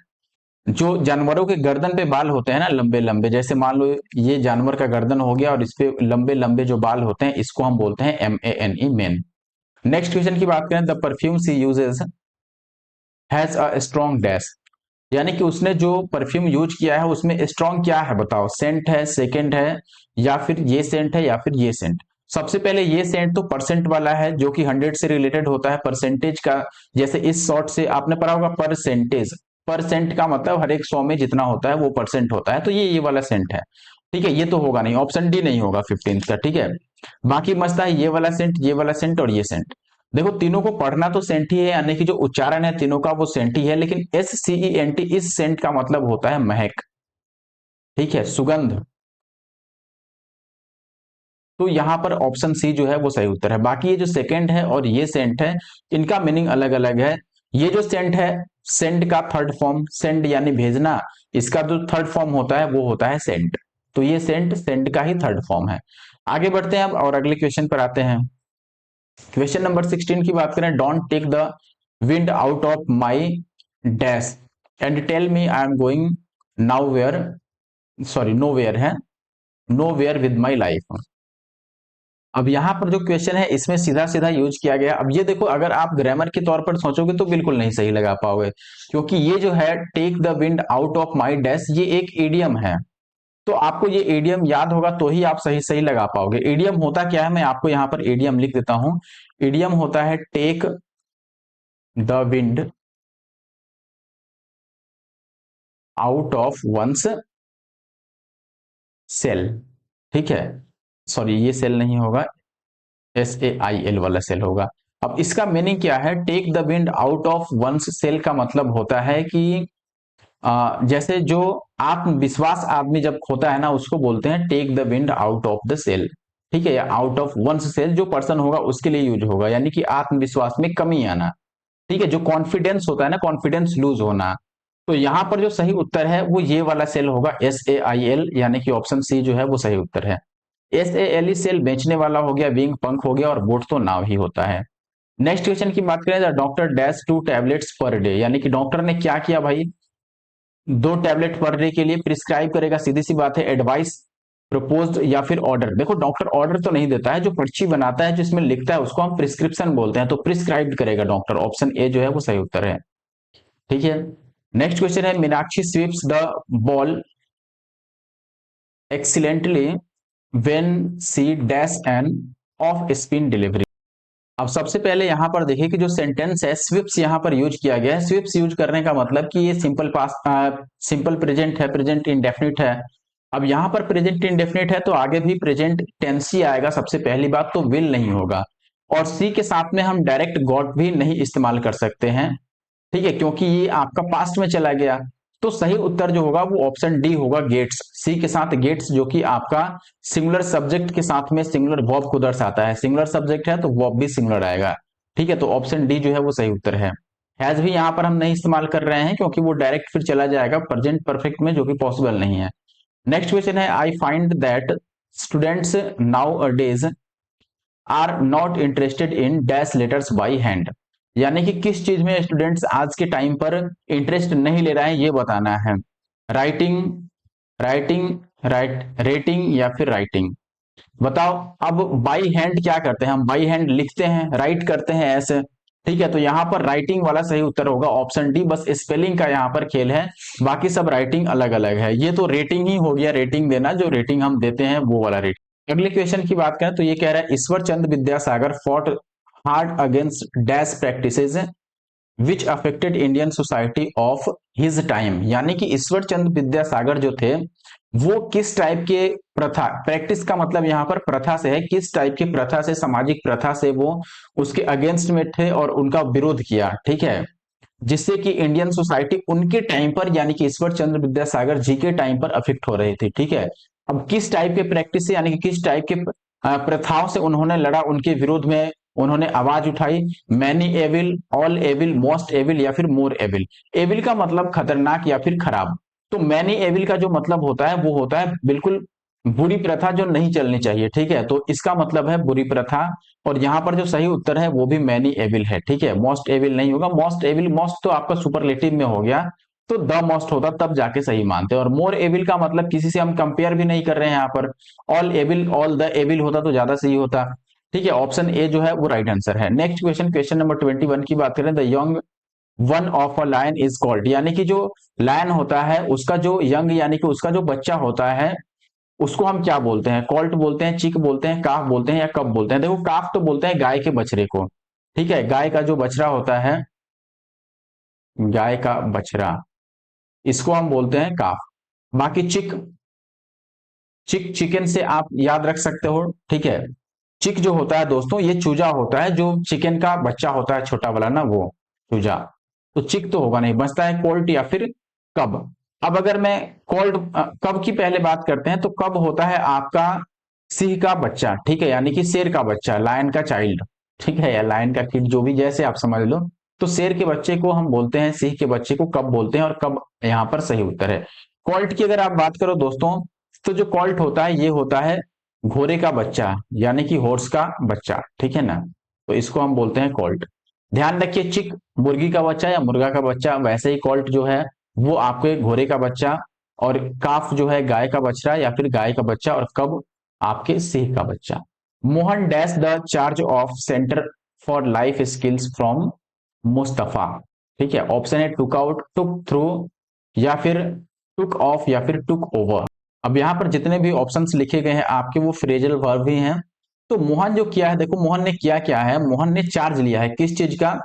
जो जानवरों के गर्दन पे बाल होते हैं ना, लंबे लंबे, जैसे मान लो ये जानवर का गर्दन हो गया और इस पे लंबे लंबे जो बाल होते हैं, इसको हम बोलते हैं MENE, मेन। नेक्स्ट क्वेश्चन की बात करें, the perfume she uses has a strong dash, यानी कि उसने जो परफ्यूम यूज किया है उसमें स्ट्रॉन्ग क्या है बताओ? सेंट है, सेकंड है, या फिर ये सेंट है, या फिर ये सेंट। सबसे पहले ये सेंट तो परसेंट वाला है, जो कि 100 से रिलेटेड होता है, परसेंटेज का। जैसे इस शॉर्ट से आपने पढ़ा होगा परसेंटेज, परसेंट का मतलब हर एक 100 में जितना होता है वो परसेंट होता है। तो ये वाला सेंट है, ठीक है। ये तो होगा नहीं, ऑप्शन डी नहीं होगा 15 का, ठीक है। बाकी बचता है ये वाला सेंट, ये वाला सेंट और ये सेंट। देखो तीनों को पढ़ना तो सेंट ही है, यानी कि जो उच्चारण है तीनों का वो सेंट ही है, लेकिन SCENT, इस सेंट का मतलब होता है महक, ठीक है, सुगंध। तो यहां पर ऑप्शन सी जो है वो सही उत्तर है। बाकी ये जो सेकंड है और ये सेंट है, इनका मीनिंग अलग अलग है। ये जो सेंट है, सेंड का थर्ड फॉर्म, सेंड यानी भेजना, इसका जो थर्ड फॉर्म होता है वो होता है सेंट। तो ये सेंट, सेंड का ही थर्ड फॉर्म है। आगे बढ़ते हैं अब और अगले क्वेश्चन पर आते हैं। क्वेश्चन नंबर 16 की बात करें, don't take the wind out of my dash and tell me I am going nowhere, sorry nowhere है, nowhere with my life. अब यहां पर जो क्वेश्चन है इसमें सीधा सीधा यूज किया गया। अब ये देखो, अगर आप ग्रामर के तौर पर सोचोगे तो बिल्कुल नहीं सही लगा पाओगे, क्योंकि ये जो है take the wind out of my dash, ये एक इडियम है। तो आपको ये ईडियम याद होगा तो ही आप सही सही लगा पाओगे। ईडियम होता क्या है, मैं आपको यहां पर ईडियम लिख देता हूं। ईडियम होता है take the wind out of one's sail. ठीक है, सॉरी ये सेल नहीं होगा, SAIL वाला सेल होगा। अब इसका मीनिंग क्या है, take the wind out of one's sail का मतलब होता है कि जैसे जो आत्मविश्वास आदमी जब खोता है ना, उसको बोलते हैं take the wind out of the sail. ठीक है, या आउट ऑफ वंस सेल जो पर्सन होगा उसके लिए यूज होगा, यानी कि आत्मविश्वास में कमी आना। ठीक है, जो कॉन्फिडेंस होता है ना, कॉन्फिडेंस लूज होना। तो यहां पर जो सही उत्तर है वो ये वाला सेल होगा, SAIL, यानी कि ऑप्शन सी जो है वो सही उत्तर है। SALE सेल बेचने वाला हो गया, विंग पंख हो गया, और बोट तो नाव ही होता है। नेक्स्ट क्वेश्चन की बात करें, doctor dash 2 tablets per day, यानी कि डॉक्टर ने क्या किया भाई, 2 टैबलेट पर डे के लिए प्रिस्क्राइब करेगा। सीधी सी बात है, एडवाइस, प्रपोज्ड या फिर ऑर्डर। देखो डॉक्टर ऑर्डर तो नहीं देता है, जो पर्ची बनाता है जिसमें लिखता है उसको हम प्रिस्क्रिप्शन बोलते हैं, तो प्रिस्क्राइब करेगा डॉक्टर। ऑप्शन ए जो है वो सही उत्तर है। ठीक है, नेक्स्ट क्वेश्चन है, Meenakshi sweeps the ball excellently when she dash an off spin delivery. अब सबसे पहले यहां पर देखिए कि जो सेंटेंस है स्विप्स यहां पर यूज किया गया है। स्विप्स यूज करने का मतलब कि ये सिंपल पास्ट, सिंपल प्रेजेंट है, प्रेजेंट इंडेफिनिट है। अब यहां पर प्रेजेंट इंडेफिनिट है तो आगे भी प्रेजेंट टेंस ही आएगा, सबसे पहली बात तो विल नहीं होगा। और सी के साथ में हम डायरेक्ट गॉट भी नहीं इस्तेमाल कर सकते हैं। ठीक है, क्योंकि ये आपका पास्ट में चला गया। तो सही उत्तर जो होगा वो ऑप्शन डी होगा, गेट्स। सी के साथ गेट्स, जो कि आपका सिंगुलर सब्जेक्ट के साथ में सिंगुलर वर्ब को दर्शाता है। सिंगुलर सब्जेक्ट है तो वर्ब भी सिंगुलर आएगा। ठीक है, तो ऑप्शन डी जो है वो सही उत्तर है। हैज भी यहां पर हम नहीं इस्तेमाल कर रहे हैं क्योंकि वो डायरेक्ट फिर चला जाएगा प्रेजेंट परफेक्ट में, जो कि पॉसिबल नहीं है। नेक्स्ट क्वेश्चन है, I find that students now a days are not interested in dash letters by hand, यानी कि किस चीज में स्टूडेंट्स आज के टाइम पर इंटरेस्ट नहीं ले रहे हैं ये बताना है। राइटिंग, राइटिंग, रेटिंग या फिर राइटिंग, बताओ। अब बाई हैंड क्या करते हैं हम, बाई हैंड लिखते हैं, राइट करते हैं ऐसे। ठीक है, तो यहां पर राइटिंग वाला सही उत्तर होगा ऑप्शन डी, बस स्पेलिंग का यहां पर खेल है, बाकी सब राइटिंग अलग अलग है। ये तो रेटिंग ही हो गया, रेटिंग देना, जो रेटिंग हम देते हैं वो वाला रेटिंग। अगले क्वेश्चन की बात करें तो ये कह रहा है, Ishwar Chandra Vidyasagar fought hard against dash practices which affected Indian society of his time, यानी कि ईश्वर चंद्र विद्यासागर जो थे वो किस टाइप के प्रथा, प्रैक्टिस का मतलब यहाँ पर प्रथा से है, किस टाइप की प्रथा से, सामाजिक प्रथा से वो उसके अगेंस्ट में थे और उनका विरोध किया। ठीक है, जिससे कि इंडियन सोसाइटी उनके टाइम पर, यानी कि ईश्वर चंद्र विद्यासागर जी के टाइम पर अफेक्ट हो रही थी। ठीक है, अब किस टाइप के प्रैक्टिस से, यानी कि किस टाइप के प्रथाओं से उन्होंने लड़ा, उनके विरोध में उन्होंने आवाज उठाई। Many evil, all evil, most evil या फिर मोर एविल। एविल का मतलब खतरनाक या फिर खराब, तो मैनी एविल का जो मतलब होता है वो होता है बिल्कुल बुरी प्रथा जो नहीं चलनी चाहिए। ठीक है, तो इसका मतलब है बुरी प्रथा, और यहां पर जो सही उत्तर है वो भी मैनी एविल है। ठीक है, मोस्ट एविल नहीं होगा, मोस्ट एविल, मोस्ट तो आपका सुपरलेटिव में हो गया, तो द मोस्ट होता तब जाके सही मानते हैं। और मोर एविल का मतलब किसी से हम कंपेयर भी नहीं कर रहे हैं यहाँ पर। All evil, all the evil होता तो ज्यादा सही होता। ठीक है, ऑप्शन ए जो है वो राइट आंसर है। नेक्स्ट क्वेश्चन, क्वेश्चन नंबर 21 की बात करें, the young one of a lion is called, यानी कि जो लायन होता है उसका जो यंग, यानी कि उसका जो बच्चा होता है उसको हम क्या बोलते हैं, कॉल्ट बोलते हैं, चिक बोलते हैं, काफ बोलते हैं या कब बोलते हैं। देखो काफ तो बोलते हैं गाय के बछड़े को। ठीक है, गाय का जो बछड़ा होता है, गाय का बछड़ा, इसको हम बोलते हैं काफ। बाकी चिक, चिक चिकन से आप याद रख सकते हो। ठीक है, चिक जो होता है दोस्तों ये चूजा होता है, जो चिकन का बच्चा होता है छोटा वाला ना, वो चूजा। तो चिक तो होगा नहीं, बचता है कोल्ट या फिर कब। अब अगर मैं कोल्ट, कब की पहले बात करते हैं तो कब होता है आपका सिंह का बच्चा। ठीक है, यानी कि शेर का बच्चा, लायन का चाइल्ड। ठीक है, या लायन का किड, जो भी जैसे आप समझ लो। तो शेर के बच्चे को हम बोलते हैं, सिंह के बच्चे को कब बोलते हैं, और कब यहाँ पर सही उत्तर है। कोल्ट की अगर आप बात करो दोस्तों, तो जो कोल्ट होता है ये होता है घोड़े का बच्चा, यानी कि हॉर्स का बच्चा। ठीक है ना, तो इसको हम बोलते हैं कोल्ट। ध्यान रखिए, चिक मुर्गी का बच्चा या मुर्गा का बच्चा, वैसे ही कोल्ट जो है वो आपके घोड़े का बच्चा, और काफ जो है गाय का बछड़ा या फिर गाय का बच्चा, और कब आपके सिंह का बच्चा। Mohan dash the charge of centre for life skills from Mustafa. ठीक है, ऑप्शन है टुक आउट, टुक थ्रू या फिर टुक ऑफ या फिर टुक ओवर। अब यहाँ पर जितने भी ऑप्शंस लिखे गए हैं आपके वो फ्रेजल वर्ब ही हैं। तो मोहन जो किया है, देखो मोहन ने किया क्या है, मोहन ने चार्ज लिया है किस चीज का,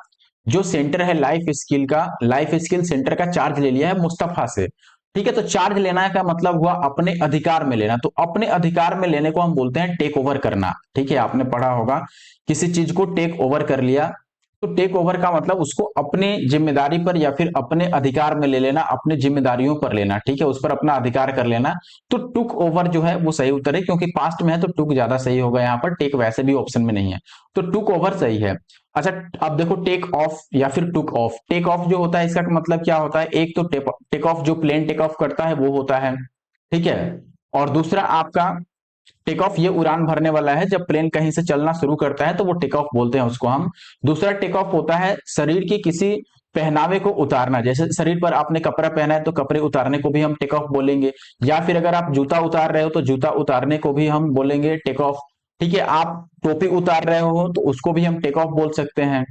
जो सेंटर है लाइफ स्किल का, लाइफ स्किल सेंटर का चार्ज ले लिया है मुस्तफा से। ठीक है, तो चार्ज लेना का मतलब हुआ अपने अधिकार में लेना, तो अपने अधिकार में लेने को हम बोलते हैं टेक ओवर करना। ठीक है, आपने पढ़ा होगा किसी चीज को टेक ओवर कर लिया, तो टेक ओवर का मतलब उसको अपने जिम्मेदारी पर या फिर अपने अधिकार में ले लेना, अपने जिम्मेदारियों पर लेना। ठीक है, उस पर अपना अधिकार कर लेना। तो टुक ओवर जो है वो सही उत्तर है, क्योंकि पास्ट में है तो टुक ज्यादा सही होगा, यहाँ पर टेक वैसे भी ऑप्शन में नहीं है, तो टुक ओवर सही है। अच्छा, अब देखो टेक ऑफ या फिर टुक ऑफ। टेक ऑफ जो होता है इसका मतलब क्या होता है, एक तो टेक ऑफ जो प्लेन टेक ऑफ करता है वो होता है, ठीक है, और दूसरा आपका टेक ऑफ ये उड़ान भरने वाला है, जब प्लेन कहीं से चलना शुरू करता है तो वो टेक ऑफ बोलते हैं उसको हम। दूसरा टेक ऑफ होता है शरीर की किसी पहनावे को उतारना, जैसे शरीर पर आपने कपड़ा पहना है तो कपड़े उतारने को भी हम टेक ऑफ बोलेंगे, या फिर अगर आप जूता उतार रहे हो तो जूता उतारने को भी हम बोलेंगे टेक ऑफ। ठीक है, आप टोपी उतार रहे हो तो उसको भी हम टेक ऑफ बोल सकते हैं।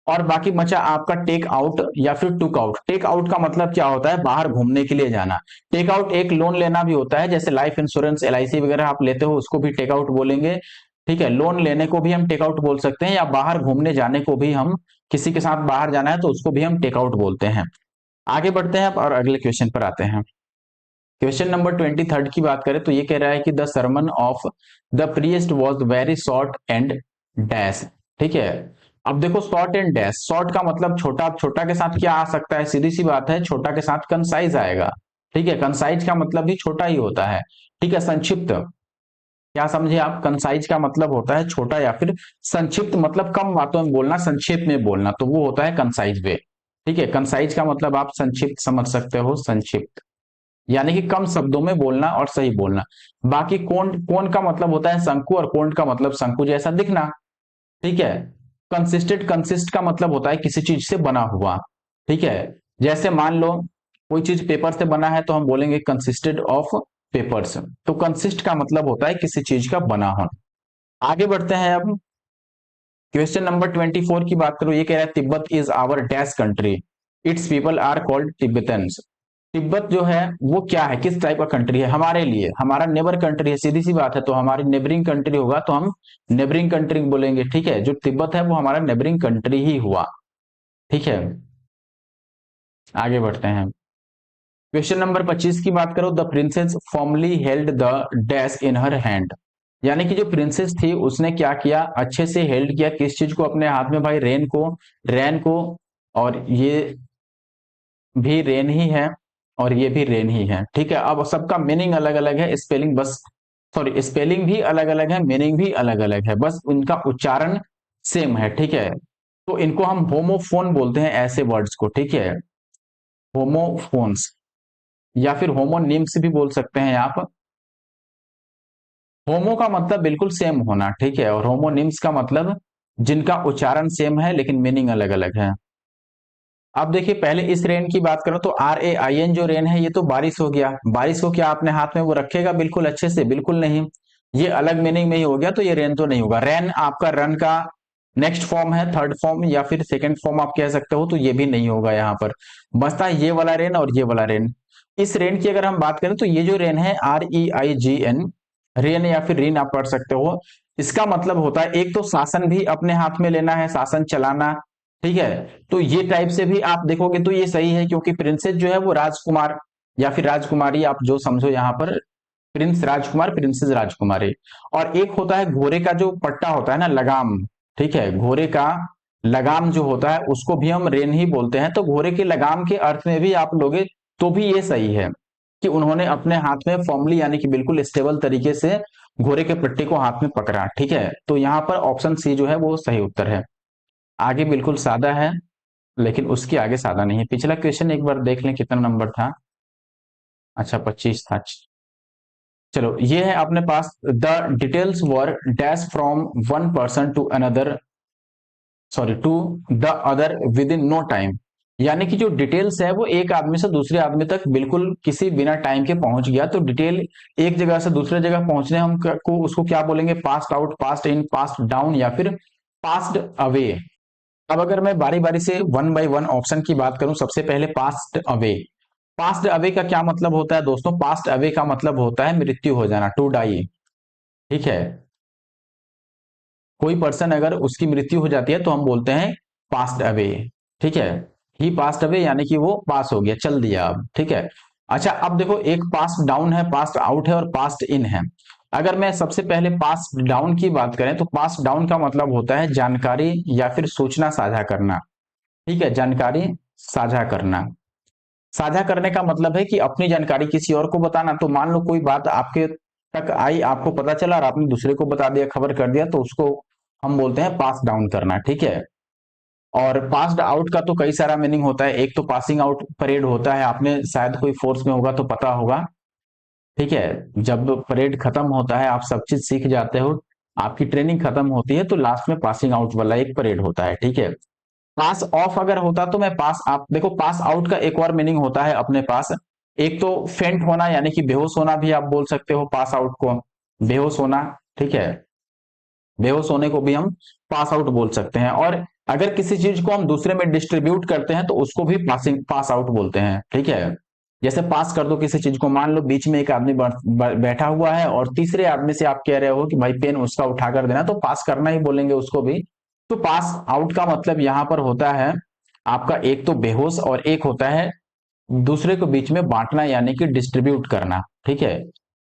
और बाकी बचा आपका टेक आउट या फिर टुक आउट। टेक आउट का मतलब क्या होता है, बाहर घूमने के लिए जाना। टेक आउट एक लोन लेना भी होता है, जैसे लाइफ इंश्योरेंस एलआईसी वगैरह आप लेते हो उसको भी टेक आउट बोलेंगे। ठीक है, लोन लेने को भी हम टेक आउट बोल सकते हैं, या बाहर घूमने जाने को भी हम, किसी के साथ बाहर जाना है तो उसको भी हम टेक आउट बोलते हैं। आगे बढ़ते हैं और अगले क्वेश्चन पर आते हैं। क्वेश्चन नंबर 23 की बात करें तो ये कह रहा है कि the sermon of the priest was very short and dash. ठीक है, अब देखो शॉर्ट एंड डैश, शॉर्ट का मतलब छोटा, अब छोटा के साथ क्या आ सकता है, सीधी सी बात है, छोटा के साथ कंसाइज आएगा। ठीक है, कंसाइज का मतलब भी छोटा ही होता है। ठीक है, संक्षिप्त, क्या समझे आप, कंसाइज का मतलब होता है छोटा, या फिर संक्षिप्त मतलब कम बातों में बोलना, संक्षेप में बोलना, तो वो होता है कंसाइज वे। ठीक है, कंसाइज का मतलब आप संक्षिप्त समझ सकते हो, संक्षिप्त यानी कि कम शब्दों में बोलना और सही बोलना। बाकी कोण, कोण का मतलब होता है शंकु, और कोण का मतलब शंकु जैसा दिखना। ठीक है, कंसिस्टेड, कंसिस्ट का मतलब होता है किसी चीज से बना हुआ। ठीक है, जैसे मान लो कोई चीज पेपर से बना है तो हम बोलेंगे कंसिस्टेड ऑफ पेपर्स, तो कंसिस्ट का मतलब होता है किसी चीज का बना होना। आगे बढ़ते हैं अब क्वेश्चन नंबर 24 की बात करो। ये कह रहा है Tibet is our dash country, it's people are called Tibetans. Tibet जो है वो क्या है, किस टाइप का कंट्री है, हमारे लिए, हमारा नेबर कंट्री है, सीधी सी बात है, तो हमारी नेबरिंग कंट्री होगा तो हम नेबरिंग कंट्री बोलेंगे। ठीक है, जो तिब्बत है वो हमारा नेबरिंग कंट्री ही हुआ। ठीक है, आगे बढ़ते हैं। क्वेश्चन नंबर 25 की बात करो, the princess formally held the dash in her hand. यानी कि जो प्रिंसेस थी उसने क्या किया, अच्छे से हेल्ड किया किस चीज को अपने हाथ में, भाई रेन को, रेन को, और ये भी रेन ही है, और ये भी रेन ही है। ठीक है, अब सबका मीनिंग अलग अलग है, स्पेलिंग बस, सॉरी स्पेलिंग भी अलग अलग है, मीनिंग भी अलग अलग है, बस उनका उच्चारण सेम है। ठीक है, तो इनको हम होमोफोन बोलते हैं ऐसे वर्ड्स को। ठीक है, होमोफोन्स या फिर होमोनिम्स भी बोल सकते हैं आप। होमो का मतलब बिल्कुल सेम होना, ठीक है, और होमोनिम्स का मतलब जिनका उच्चारण सेम है लेकिन मीनिंग अलग अलग है। अब देखिए पहले इस रेन की बात करो तो RAIN जो रेन है ये तो बारिश हो गया, बारिश को क्या अपने हाथ में वो रखेगा बिल्कुल अच्छे से, बिल्कुल नहीं, ये अलग मीनिंग में ही हो गया, तो ये रेन तो नहीं होगा। रेन आपका रन का नेक्स्ट फॉर्म है, थर्ड फॉर्म या फिर सेकंड फॉर्म आप कह सकते हो, तो ये भी नहीं होगा यहाँ पर। बचता है ये वाला रेन और ये वाला रेन। इस रेन की अगर हम बात करें तो ये जो रेन है REIGN, रेन या फिर रीन आप पढ़ सकते हो, इसका मतलब होता है एक तो शासन भी अपने हाथ में लेना है, शासन चलाना। ठीक है, तो ये टाइप से भी आप देखोगे तो ये सही है, क्योंकि प्रिंसेस जो है वो राजकुमार या फिर राजकुमारी आप जो समझो यहाँ पर, प्रिंस राजकुमार, प्रिंसेस राजकुमारी। और एक होता है घोड़े का जो पट्टा होता है ना, लगाम। ठीक है, घोड़े का लगाम जो होता है उसको भी हम रेन ही बोलते हैं, तो घोड़े के लगाम के अर्थ में भी आप लोगे तो भी ये सही है कि उन्होंने अपने हाथ में फॉर्मली यानी कि बिल्कुल स्टेबल तरीके से घोड़े के पट्टे को हाथ में पकड़ा। ठीक है, तो यहाँ पर ऑप्शन सी जो है वो सही उत्तर है। आगे बिल्कुल सादा है, लेकिन उसके आगे सादा नहीं है। पिछला क्वेश्चन एक बार देख लें कितना नंबर था, अच्छा 25 था। चलो ये है अपने पास, the details were dash from one person to another, sorry to the other within no time. यानी कि जो डिटेल्स है वो एक आदमी से दूसरे आदमी तक बिल्कुल किसी बिना टाइम के पहुंच गया, तो डिटेल एक जगह से दूसरे जगह पहुंचने हम को उसको क्या बोलेंगे, पास्ट आउट, पास्ट इन, पास्ट डाउन या फिर पास्ट अवे। अब अगर मैं बारी बारी से वन बाय वन ऑप्शन की बात करूं, सबसे पहले पास्ट अवे। पास्ट अवे का क्या मतलब होता है दोस्तों? पास्ट अवे का मतलब होता है मृत्यु हो जाना, टू डाई। ठीक है, कोई पर्सन अगर उसकी मृत्यु हो जाती है तो हम बोलते हैं पास्ट अवे। ठीक है, ही पास्ट अवे यानी कि वो पास हो गया, चल दिया अब। ठीक है, अच्छा अब देखो, एक पास डाउन है, पास आउट है और पास्ट इन है। अगर मैं सबसे पहले पास डाउन की बात करें तो पास डाउन का मतलब होता है जानकारी या फिर सूचना साझा करना। ठीक है, जानकारी साझा करना। साझा करने का मतलब है कि अपनी जानकारी किसी और को बताना। तो मान लो कोई बात आपके तक आई, आपको पता चला और आपने दूसरे को बता दिया, खबर कर दिया, तो उसको हम बोलते हैं पास डाउन करना। ठीक है, और पास्ड आउट का तो कई सारा मीनिंग होता है। एक तो पासिंग आउट परेड होता है, आपने शायद कोई फोर्स में होगा तो पता होगा। ठीक है, जब परेड खत्म होता है, आप सब चीज सीख जाते हो, आपकी ट्रेनिंग खत्म होती है, तो लास्ट में पासिंग आउट वाला एक परेड होता है। ठीक है, पास ऑफ अगर होता तो मैं पास, आप देखो पास आउट का एक और मीनिंग होता है अपने पास। एक तो फेंट होना यानी कि बेहोश होना भी आप बोल सकते हो पास आउट को, बेहोश होना। ठीक है, बेहोश होने को भी हम पास आउट बोल सकते हैं। और अगर किसी चीज को हम दूसरे में डिस्ट्रीब्यूट करते हैं तो उसको भी पासिंग पास आउट बोलते हैं। ठीक है, जैसे पास कर दो किसी चीज को, मान लो बीच में एक आदमी बैठा हुआ है और तीसरे आदमी से आप कह रहे हो कि भाई पेन उसका उठा कर देना, तो पास करना ही बोलेंगे उसको भी। तो पास आउट का मतलब यहां पर होता है आपका एक तो बेहोश और एक होता है दूसरे को बीच में बांटना यानी कि डिस्ट्रीब्यूट करना। ठीक है,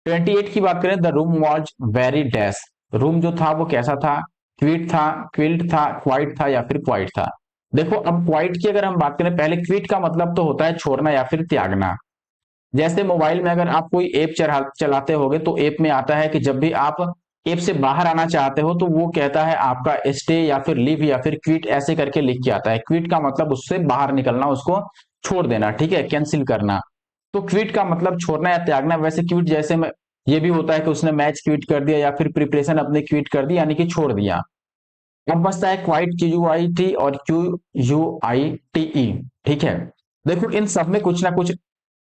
28 की बात करें, the room was very dash. Room जो था वो कैसा था? क्विट था, क्विल्ट था, क्वाइट था या फिर क्वाइट था? देखो अब क्वाइट की अगर हम बात करें, पहले क्विट का मतलब तो होता है छोड़ना या फिर त्यागना। जैसे मोबाइल में अगर आप कोई ऐप चलाते होगे तो ऐप में आता है कि जब भी आप ऐप से बाहर आना चाहते हो तो वो कहता है आपका स्टे या फिर लीव या फिर क्विट ऐसे करके लिख के आता है। क्विट का मतलब उससे बाहर निकलना, उसको छोड़ देना। ठीक है, कैंसिल करना। तो क्विट का मतलब छोड़ना या त्यागना। वैसे क्विट जैसे में ये भी होता है कि उसने मैच क्विट कर दिया या फिर प्रिपरेशन अपने क्विट कर दी यानी कि छोड़ दिया। अब बचता है quite, Q U I T और Q U I T E. ठीक है, देखो इन सब में कुछ ना कुछ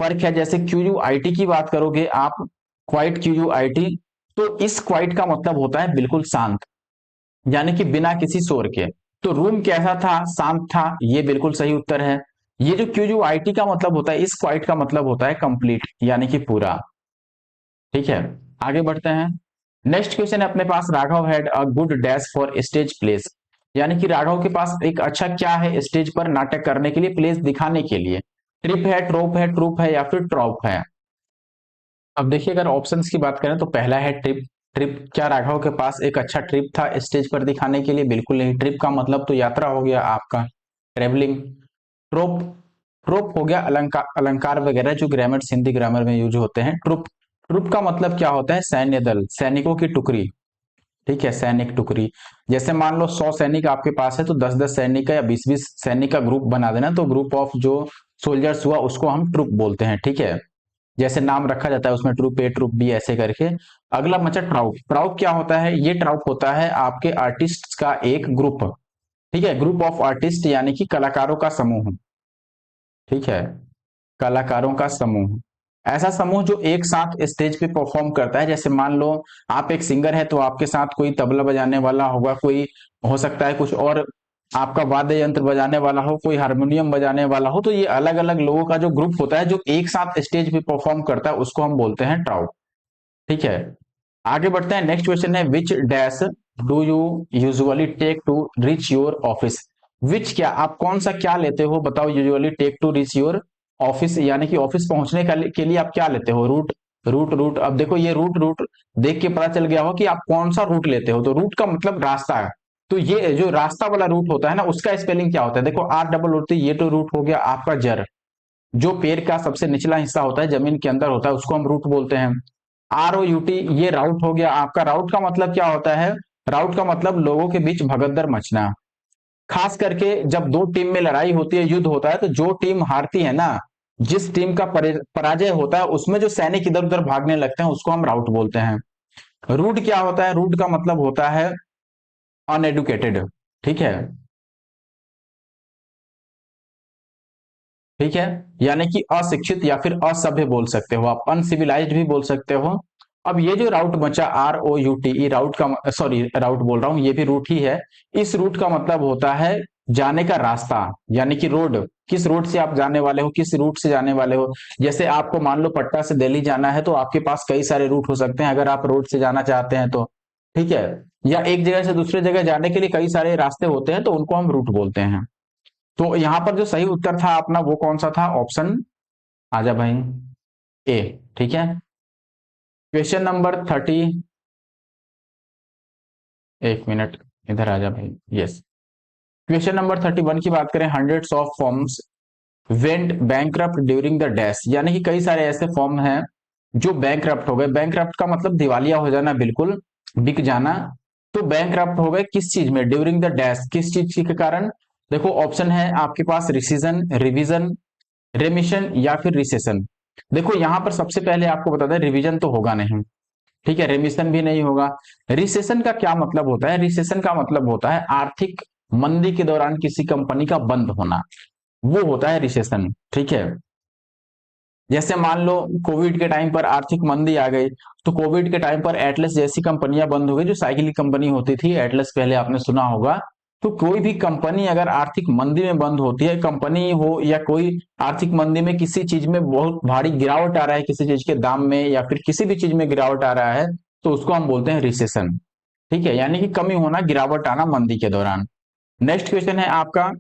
फर्क है। जैसे क्यू यू आई टी की बात करोगे आप, quite Q U I T, तो इस क्वाइट का मतलब होता है बिल्कुल शांत, यानी कि बिना किसी शोर के। तो रूम कैसा था? शांत था, ये बिल्कुल सही उत्तर है। ये जो क्यू यू आई टी का मतलब होता है, इस क्वाइट का मतलब होता है कंप्लीट यानी कि पूरा। ठीक है, आगे बढ़ते हैं। नेक्स्ट क्वेश्चन है अपने पास, Raghav had a good dash for stage plays. यानी कि राघव के पास एक अच्छा क्या है स्टेज पर नाटक करने के लिए, प्लेस दिखाने के लिए? ट्रिप है, ट्रोप है, ट्रूप है या फिर ट्रॉप है? अब देखिए, अगर ऑप्शंस की बात करें तो पहला है ट्रिप। ट्रिप, क्या राघव के पास एक अच्छा ट्रिप था स्टेज पर दिखाने के लिए? बिल्कुल नहीं। ट्रिप का मतलब तो यात्रा हो गया आपका, ट्रेवलिंग। ट्रोप, ट्रोप हो गया अलंकार, अलंकार वगैरह जो ग्रामर, हिंदी ग्रामर में यूज होते हैं। ट्रुप, ट्रुप का मतलब क्या होता है? सैन्य दल, सैनिकों की टुकड़ी। ठीक है, सैनिक टुकड़ी। जैसे मान लो 100 सैनिक आपके पास है तो 10-10 सैनिक का या 20-20 सैनिक का ग्रुप बना देना, तो ग्रुप ऑफ जो सोल्जर्स हुआ उसको हम ट्रुप बोलते हैं। ठीक है, जैसे नाम रखा जाता है उसमें ट्रुप ए, ट्रुप बी ऐसे करके। अगला बचा ट्राउप। ट्राउप क्या होता है? ये ट्राउप होता है आपके आर्टिस्ट का एक ग्रुप। ठीक है, ग्रुप ऑफ आर्टिस्ट यानी कि कलाकारों का समूह। ठीक है, कलाकारों का समूह, ऐसा समूह जो एक साथ स्टेज पे परफॉर्म करता है। जैसे मान लो आप एक सिंगर है तो आपके साथ कोई तबला बजाने वाला होगा, कोई हो सकता है कुछ और आपका वाद्य यंत्र बजाने वाला हो, कोई हारमोनियम बजाने वाला हो। तो ये अलग अलग लोगों का जो ग्रुप होता है जो एक साथ स्टेज पे परफॉर्म करता है उसको हम बोलते हैं ट्राउट। ठीक है, आगे बढ़ते हैं। नेक्स्ट क्वेश्चन है, which dash do you usually take to reach your office? Which, क्या आप कौन सा क्या लेते हो बताओ, usually take to reach your office यानी कि ऑफिस पहुंचने के लिए आप क्या लेते हो? Root, root, root. अब देखो ये रूट, रूट देख के पता चल गया हो कि आप कौन सा रूट लेते हो। तो रूट का मतलब रास्ता है। तो ये जो रास्ता वाला रूट होता है ना, उसका स्पेलिंग क्या होता है? देखो आर डबल होती है, ये तो रूट हो गया आपका जर। जो पेड़ का सबसे निचला हिस्सा होता है, जमीन के अंदर होता है, उसको हम रूट बोलते हैं। आर ओ यू टी, ये राउट हो गया आपका। राउट का मतलब क्या होता है? राउट का मतलब लोगों के बीच भगदड़ मचना। खास करके जब दो टीम में लड़ाई होती है, युद्ध होता है, तो जो टीम हारती है ना, जिस टीम का पराजय होता है उसमें जो सैनिक इधर उधर भागने लगते हैं उसको हम राउट बोलते हैं। रूट क्या होता है? रूट का मतलब होता है अनएडुकेटेड। ठीक है, ठीक है, यानी कि अशिक्षित या फिर असभ्य बोल सकते हो आप, अनसिविलाइज्ड भी बोल सकते हो। अब ये जो राउट बचा R O U T E, route का, सॉरी राउट बोल रहा हूं, ये भी रूट ही है। इस रूट का मतलब होता है जाने का रास्ता, यानी कि रोड, किस रोड से आप जाने वाले हो, किस रूट से जाने वाले हो। जैसे आपको मान लो पटना से दिल्ली जाना है तो आपके पास कई सारे रूट हो सकते हैं अगर आप रोड से जाना चाहते हैं तो, ठीक है। या एक जगह से दूसरे जगह जाने के लिए कई सारे रास्ते होते हैं तो उनको हम रूट बोलते हैं। तो यहां पर जो सही उत्तर था अपना वो कौन सा था, ऑप्शन, आजा भाई, ए, ठीक है। क्वेश्चन नंबर 30, एक मिनट, इधर आजा भाई, यस। क्वेश्चन नंबर 31 की बात करें, hundreds of forms went bankrupt during the dash, यानी कि कई सारे ऐसे फॉर्म हैं जो बैंकरप्ट हो गए। बैंकरप्ट का मतलब दिवालिया हो जाना, बिल्कुल बिक जाना। तो बैंकरप्ट हो गए किस चीज में, ड्यूरिंग द डैश, किस चीज के कारण। देखो ऑप्शन है आपके पास, रिसीजन, रिवीजन, रेमिशन या फिर रिसेशन। देखो यहां पर सबसे पहले आपको बता दें, रिवीजन तो होगा नहीं, ठीक है, रेमिशन भी नहीं होगा। रिसेशन का क्या मतलब होता है, रिसेशन का मतलब होता है आर्थिक मंदी के दौरान किसी कंपनी का बंद होना, वो होता है रिसेशन, ठीक है। जैसे मान लो कोविड के टाइम पर आर्थिक मंदी आ गई, तो कोविड के टाइम पर एटलस जैसी कंपनियां बंद हो गई, जो साइकिल की कंपनी होती थी एटलस, पहले आपने सुना होगा। तो कोई भी कंपनी अगर आर्थिक मंदी में बंद होती है, कंपनी हो या कोई आर्थिक मंदी में किसी चीज में बहुत भारी गिरावट आ रहा है, किसी चीज के दाम में या फिर किसी भी चीज में गिरावट आ रहा है, तो उसको हम बोलते हैं रिसेशन, ठीक है, यानी कि कमी होना, गिरावट आना मंदी के दौरान। नेक्स्ट क्वेश्चन है आपका,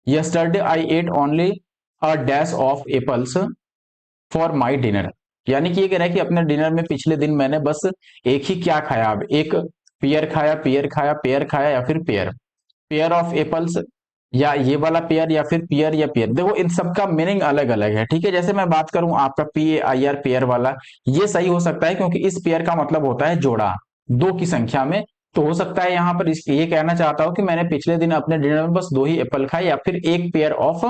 yesterday I ate only a dash of apples for my dinner, यानी कि ये कह रहा है कि अपने डिनर में पिछले दिन मैंने बस एक ही क्या खाया, अब एक पियर खाया, पियर खाया, पेयर खाया या फिर पेयर, पेयर ऑफ एप्पल्स, या ये वाला पेयर या फिर पियर या पेयर। देखो इन सबका मीनिंग अलग अलग है, ठीक है। जैसे मैं बात करूं आपका P A I R, pair वाला, ये सही हो सकता है क्योंकि इस पेयर का मतलब होता है जोड़ा, दो की संख्या में। तो हो सकता है यहां पर ये कहना चाहता हूं कि मैंने पिछले दिन अपने डिनर में बस दो ही एप्पल खाए, या फिर एक pair of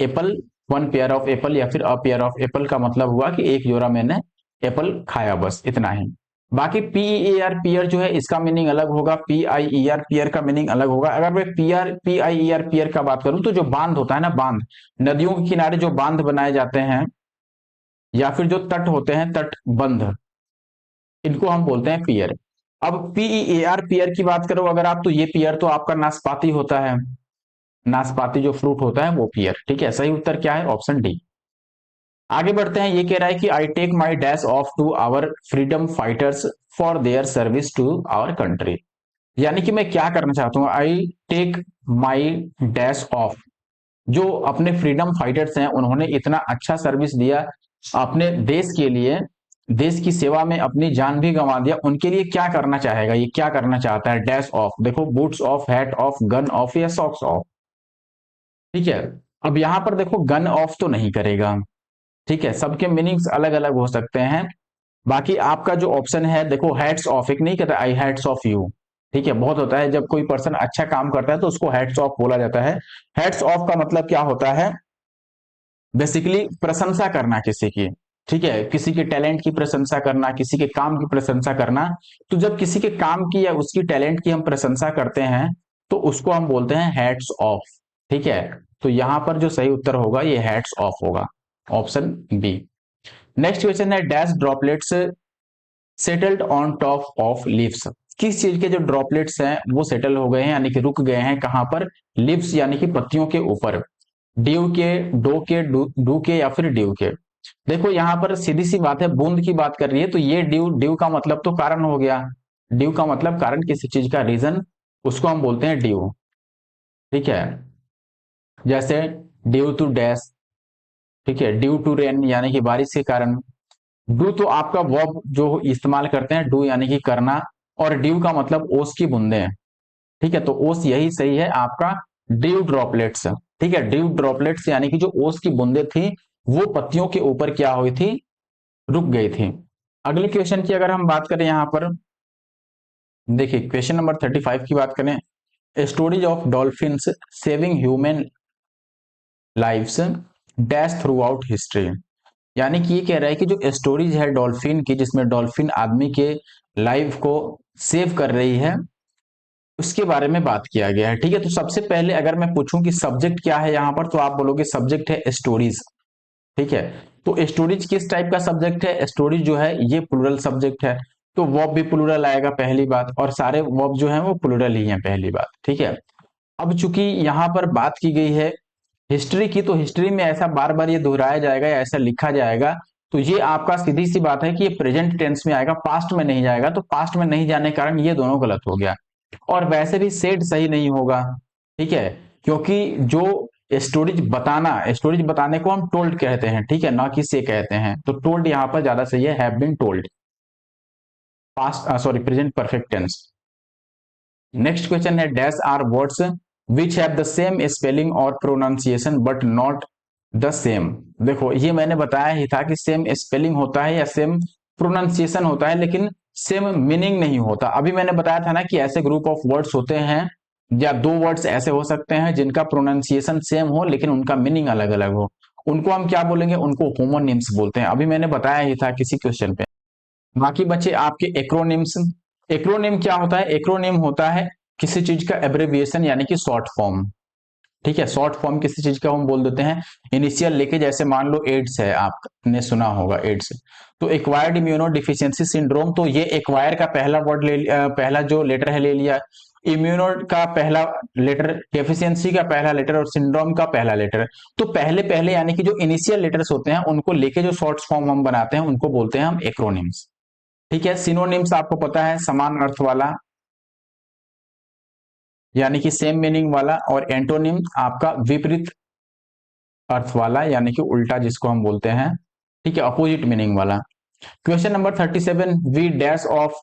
Apple, one pair of Apple, या फिर अ पेयर ऑफ एप्पल का मतलब हुआ कि एक जोड़ा मैंने एप्पल खाया, बस इतना ही। बाकी पी ए आर, पियर जो है इसका मीनिंग अलग होगा, पी आई ई आर, पियर का मीनिंग अलग होगा। अगर मैं पी आई ई आर, पियर का बात करूं तो जो बांध होता है ना, बांध, नदियों के किनारे जो बांध बनाए जाते हैं या फिर जो तट होते हैं, तट बंध, इनको हम बोलते हैं पियर। अब पी ए आर, पियर की बात करो अगर आप, तो ये पियर तो आपका नाशपाती होता है, नाशपाती जो फ्रूट होता है वो पियर, ठीक है। सही उत्तर क्या है, ऑप्शन डी। आगे बढ़ते हैं, ये कह रहा है कि I take my dash of to our freedom fighters for their service to our country, यानी कि मैं क्या करना चाहता हूं, I take my dash of, जो अपने फ्रीडम फाइटर्स हैं उन्होंने इतना अच्छा सर्विस दिया अपने देश के लिए, देश की सेवा में अपनी जान भी गंवा दिया, उनके लिए क्या करना चाहेगा, ये क्या करना चाहता है, डैश ऑफ, देखो boots of, hat off, gun of या सॉक्स ऑफ, ठीक है। अब यहां पर देखो गन ऑफ तो नहीं करेगा, ठीक है, सबके मीनिंग्स अलग अलग हो सकते हैं। बाकी आपका जो ऑप्शन है, देखो हैट्स ऑफ, एक नहीं कहता आई हैट्स ऑफ यू, ठीक है, बहुत होता है जब कोई पर्सन अच्छा काम करता है तो उसको हैट्स ऑफ बोला जाता है। हैट्स ऑफ का मतलब क्या होता है, बेसिकली प्रशंसा करना किसी की, ठीक है, किसी के टैलेंट की प्रशंसा करना, किसी के काम की प्रशंसा करना। तो जब किसी के काम की या उसकी टैलेंट की हम प्रशंसा करते हैं तो उसको हम बोलते हैं हैट्स ऑफ, ठीक है। तो यहां पर जो सही उत्तर होगा ये हैट्स ऑफ होगा, ऑप्शन बी। नेक्स्ट क्वेश्चन है, dash droplets settled on top of leaves, किस चीज के जो ड्रॉपलेट्स हैं वो सेटल हो गए हैं, यानी कि रुक गए हैं कहां पर, लीव्स यानी कि पत्तियों के ऊपर, ड्यू के, डो के, डू के या फिर ड्यू के। देखो यहां पर सीधी सी बात है, बूंद की बात कर रही है तो ये ड्यू, ड्यू का मतलब तो कारण हो गया, ड्यू का मतलब कारण, किसी चीज का रीजन, उसको हम बोलते हैं ड्यू, ठीक है। जैसे ड्यू टू डैश, ठीक है, ड्यू टू रेन यानी कि बारिश के कारण। डू तो आपका वर्ब जो इस्तेमाल करते हैं, डू यानी कि करना, और ड्यू का मतलब ओस की बूंदे, ठीक है, तो ओस यही सही है आपका, ड्यू ड्रॉपलेट्स, ठीक है, ड्यू ड्रॉपलेट्स यानी कि जो ओस की बूंदे थी वो पत्तियों के ऊपर क्या हुई थी, रुक गई थी। अगले क्वेश्चन की अगर हम बात करें यहां पर, देखिए क्वेश्चन नंबर 35 की बात करें, stories of dolphins saving human lives dash through out history, यानी कि ये कह रहा है कि जो स्टोरीज है डॉल्फिन की, जिसमें डॉल्फिन आदमी के लाइफ को सेव कर रही है, उसके बारे में बात किया गया है, ठीक है। तो सबसे पहले अगर मैं पूछूं कि सब्जेक्ट क्या है यहां पर, तो आप बोलोगे सब्जेक्ट है स्टोरीज, ठीक है। तो स्टोरीज किस टाइप का सब्जेक्ट है, स्टोरीज जो है ये प्लूरल सब्जेक्ट है, तो वर्ब भी प्लूरल आएगा पहली बात, और सारे वर्ब जो है वो प्लूरल ही है पहली बात, ठीक है। अब चूंकि यहाँ पर बात की गई है हिस्ट्री की, तो हिस्ट्री में ऐसा बार बार ये दोहराया जाएगा या ऐसा लिखा जाएगा, तो ये आपका सीधी सी बात है कि ये प्रेजेंट टेंस में आएगा, पास्ट में नहीं जाएगा, तो पास्ट में नहीं जाने के कारण ये दोनों गलत हो गया। और वैसे भी सेड सही नहीं होगा, ठीक है, क्योंकि जो स्टोरीज बताना, स्टोरीज बताने को हम टोल्ड कहते हैं, ठीक है, ना कि से कहते हैं, तो टोल्ड यहाँ पर ज्यादा सही है, have been told, past sorry present perfect tense. Next question है dash are words which have the same spelling और pronunciation but not the same. देखो ये मैंने बताया ही था कि सेम स्पेलिंग होता है या सेम प्रोनाउंसिएशन होता है, लेकिन सेम मीनिंग नहीं होता। अभी मैंने बताया था ना कि ऐसे ग्रुप ऑफ वर्ड्स होते हैं, या दो वर्ड्स ऐसे हो सकते हैं जिनका प्रोनाउंसिएशन सेम हो लेकिन उनका मीनिंग अलग अलग हो, उनको हम क्या बोलेंगे, उनको होमोनिम्स बोलते हैं। अभी मैंने बताया ही था किसी क्वेश्चन पे। बाकी बचे आपके एक्रोनिम्स। एक्रोनिम क्या होता है, एक्रोनिम होता है किसी चीज का एब्रिविएशन यानी कि शॉर्ट फॉर्म, ठीक है, शॉर्ट फॉर्म किसी चीज का हम बोल देते हैं इनिशियल लेके, जैसे मान लो एड्स है, आपने सुना होगा एड्स, तो एक्वायर्ड इम्यूनो डिफिशियंसी सिंड्रोम, तो ये एक्वायर का पहला वर्ड ले पहला जो लेटर है ले लिया, इम्यूनो का पहला लेटर, डेफिशिएंसी का पहला लेटर और सिंड्रोम का पहला लेटर। तो पहले पहले यानी कि जो इनिशियल लेटर्स होते हैं उनको लेके जो शॉर्ट फॉर्म हम बनाते हैं उनको बोलते हैं हम एक्रोनिम्स, ठीक है। सिनोनिम्स आपको पता है, समान अर्थ वाला यानी कि सेम मीनिंग वाला, और एंटोनिम आपका विपरीत अर्थ वाला यानी कि उल्टा जिसको हम बोलते हैं, ठीक है, अपोजिट मीनिंग वाला। Question number 37, we dash of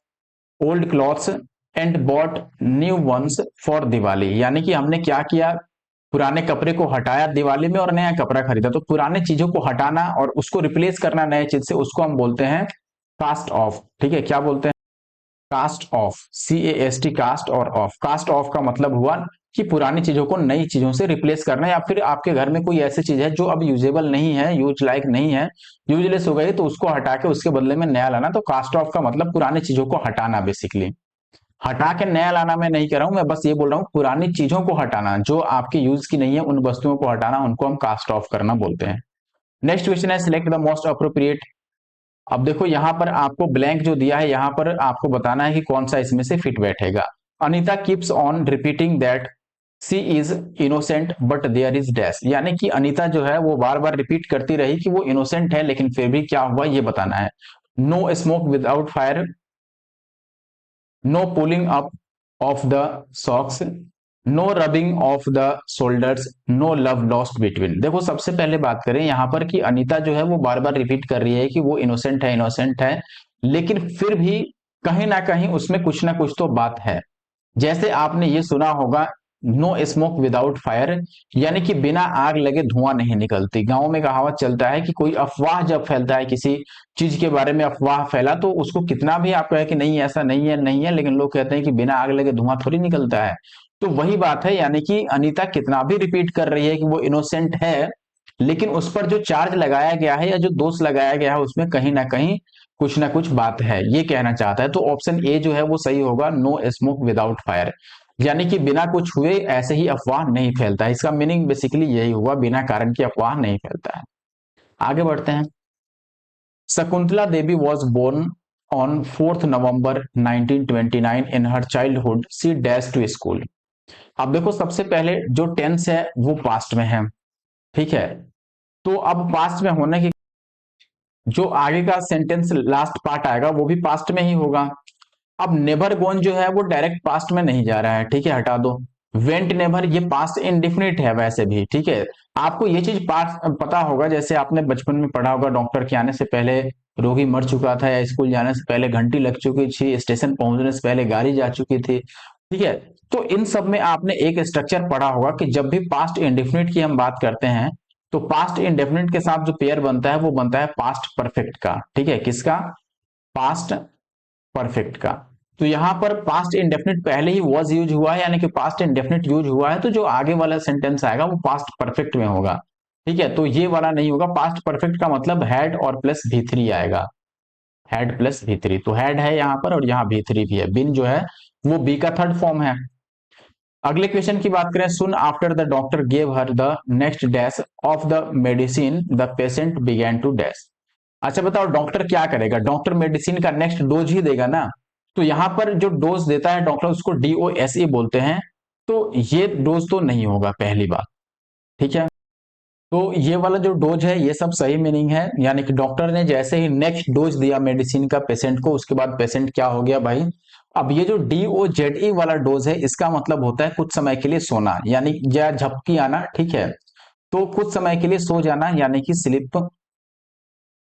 old clothes and bought new ones for Diwali, यानी कि हमने क्या किया, पुराने कपड़े को हटाया दिवाली में और नया कपड़ा खरीदा। तो पुराने चीजों को हटाना और उसको रिप्लेस करना नए चीज से, उसको हम बोलते हैं कास्ट ऑफ, ठीक है, क्या बोलते हैं, कास्ट ऑफ, CAST, कास्ट और ऑफ। कास्ट ऑफ का मतलब हुआ कि पुरानी चीजों को नई चीजों से रिप्लेस करना, या फिर आपके घर में कोई ऐसी चीज है जो अब यूजेबल नहीं है, यूज लाइक नहीं है, यूजलेस हो गई, तो उसको हटा के उसके बदले में नया लाना। तो कास्ट ऑफ का मतलब पुरानी चीजों को हटाना, बेसिकली हटा के नया लाना मैं नहीं कह रहा हूं, मैं बस ये बोल रहा हूं पुरानी चीजों को हटाना, जो आपके यूज की नहीं है उन वस्तुओं को हटाना, उनको हम कास्ट ऑफ करना बोलते हैं। नेक्स्ट क्वेश्चन है सिलेक्ट द मोस्ट अप्रोप्रिएट। अब देखो यहाँ पर आपको ब्लैंक जो दिया है, यहाँ पर आपको बताना है कि कौन सा इसमें से फिट बैठेगा। Anita keeps on repeating that she is innocent but there is dash, यानी कि अनीता जो है वो बार बार रिपीट करती रही कि वो इनोसेंट है, लेकिन फिर भी क्या हुआ ये बताना है। No smoke without fire, no pulling up of the socks, no rubbing of the shoulders, no love lost between. देखो सबसे पहले बात करें यहाँ पर कि अनीता जो है वो बार बार रिपीट कर रही है कि वो इनोसेंट है, इनोसेंट है, लेकिन फिर भी कहीं ना कहीं उसमें कुछ ना कुछ तो बात है। जैसे आपने ये सुना होगा नो स्मोक विदाउट फायर, यानी कि बिना आग लगे धुआं नहीं निकलती। गांव में कहावत चलता है कि कोई अफवाह जब फैलता है, किसी चीज के बारे में अफवाह फैला, तो उसको कितना भी आप कहे कि नहीं ऐसा नहीं है, नहीं है, लेकिन लोग कहते हैं कि बिना आग लगे धुआं थोड़ी निकलता है। तो वही बात है, यानी कि अनीता कितना भी रिपीट कर रही है कि वो इनोसेंट है, लेकिन उस पर जो चार्ज लगाया गया है या जो दोष लगाया गया है उसमें कहीं ना कुछ बात है, ये कहना चाहता है। तो ऑप्शन ए जो है वो सही होगा, नो स्मोक विदाउट फायर, यानी कि बिना कुछ हुए ऐसे ही अफवाह नहीं फैलता है। इसका मीनिंग बेसिकली यही हुआ, बिना कारण की अफवाह नहीं फैलता है। आगे बढ़ते हैं। Shakuntala Devi was born on 4 November 1929 in her childhood, she dash to school. अब देखो सबसे पहले जो टेंस है वो पास्ट में है, ठीक है, तो अब पास्ट में होने की जो आगे का सेंटेंस लास्ट पार्ट आएगा वो भी पास्ट में ही होगा। अब नेवर गोन जो है वो डायरेक्ट पास्ट में नहीं जा रहा है, ठीक है, हटा दो। वेंट नेवर ये पास्ट इंडिफिनिट है वैसे भी, ठीक है। आपको ये चीज पता होगा, जैसे आपने बचपन में पढ़ा होगा डॉक्टर के आने से पहले रोगी मर चुका था, या स्कूल जाने से पहले घंटी लग चुकी थी, स्टेशन पहुंचने से पहले गाड़ी जा चुकी थी, ठीक है। तो इन सब में आपने एक स्ट्रक्चर पढ़ा होगा कि जब भी पास्ट इंडेफिनिट की हम बात करते हैं तो पास्ट इंडेफिनिट के साथ जो पेयर बनता है वो बनता है पास्ट परफेक्ट का, ठीक है, किसका, पास्ट परफेक्ट का। तो यहां पर पास्ट इंडेफिनिट पहले ही वॉज यूज हुआ है, यानी कि पास्ट इंडेफिनिट यूज हुआ है, तो जो आगे वाला सेंटेंस आएगा वो पास्ट परफेक्ट में होगा, ठीक है। तो ये वाला नहीं होगा, पास्ट परफेक्ट का मतलब हैड और प्लस V3 आएगा, हैड प्लस V3, तो हैड है यहाँ पर और यहाँ V3 भी है। बिन जो है वो बी का थर्ड फॉर्म है। अगले क्वेश्चन की बात करें, soon after the doctor gave her the next dash of the medicine the patient began to dash. अच्छा बताओ डॉक्टर क्या करेगा, डॉक्टर मेडिसिन का नेक्स्ट डोज ही देगा ना, तो यहां पर जो डोज देता है डॉक्टर उसको DOSE बोलते हैं, तो ये डोज तो नहीं होगा पहली बात, ठीक है। तो ये वाला जो डोज है ये सब सही मीनिंग है, यानी कि डॉक्टर ने जैसे ही नेक्स्ट डोज दिया मेडिसिन का पेशेंट को, उसके बाद पेशेंट क्या हो गया भाई। अब ये जो DOZE वाला डोज है इसका मतलब होता है कुछ समय के लिए सोना, यानी या झपकी आना, ठीक है। तो कुछ समय के लिए सो जाना यानी कि स्लिप,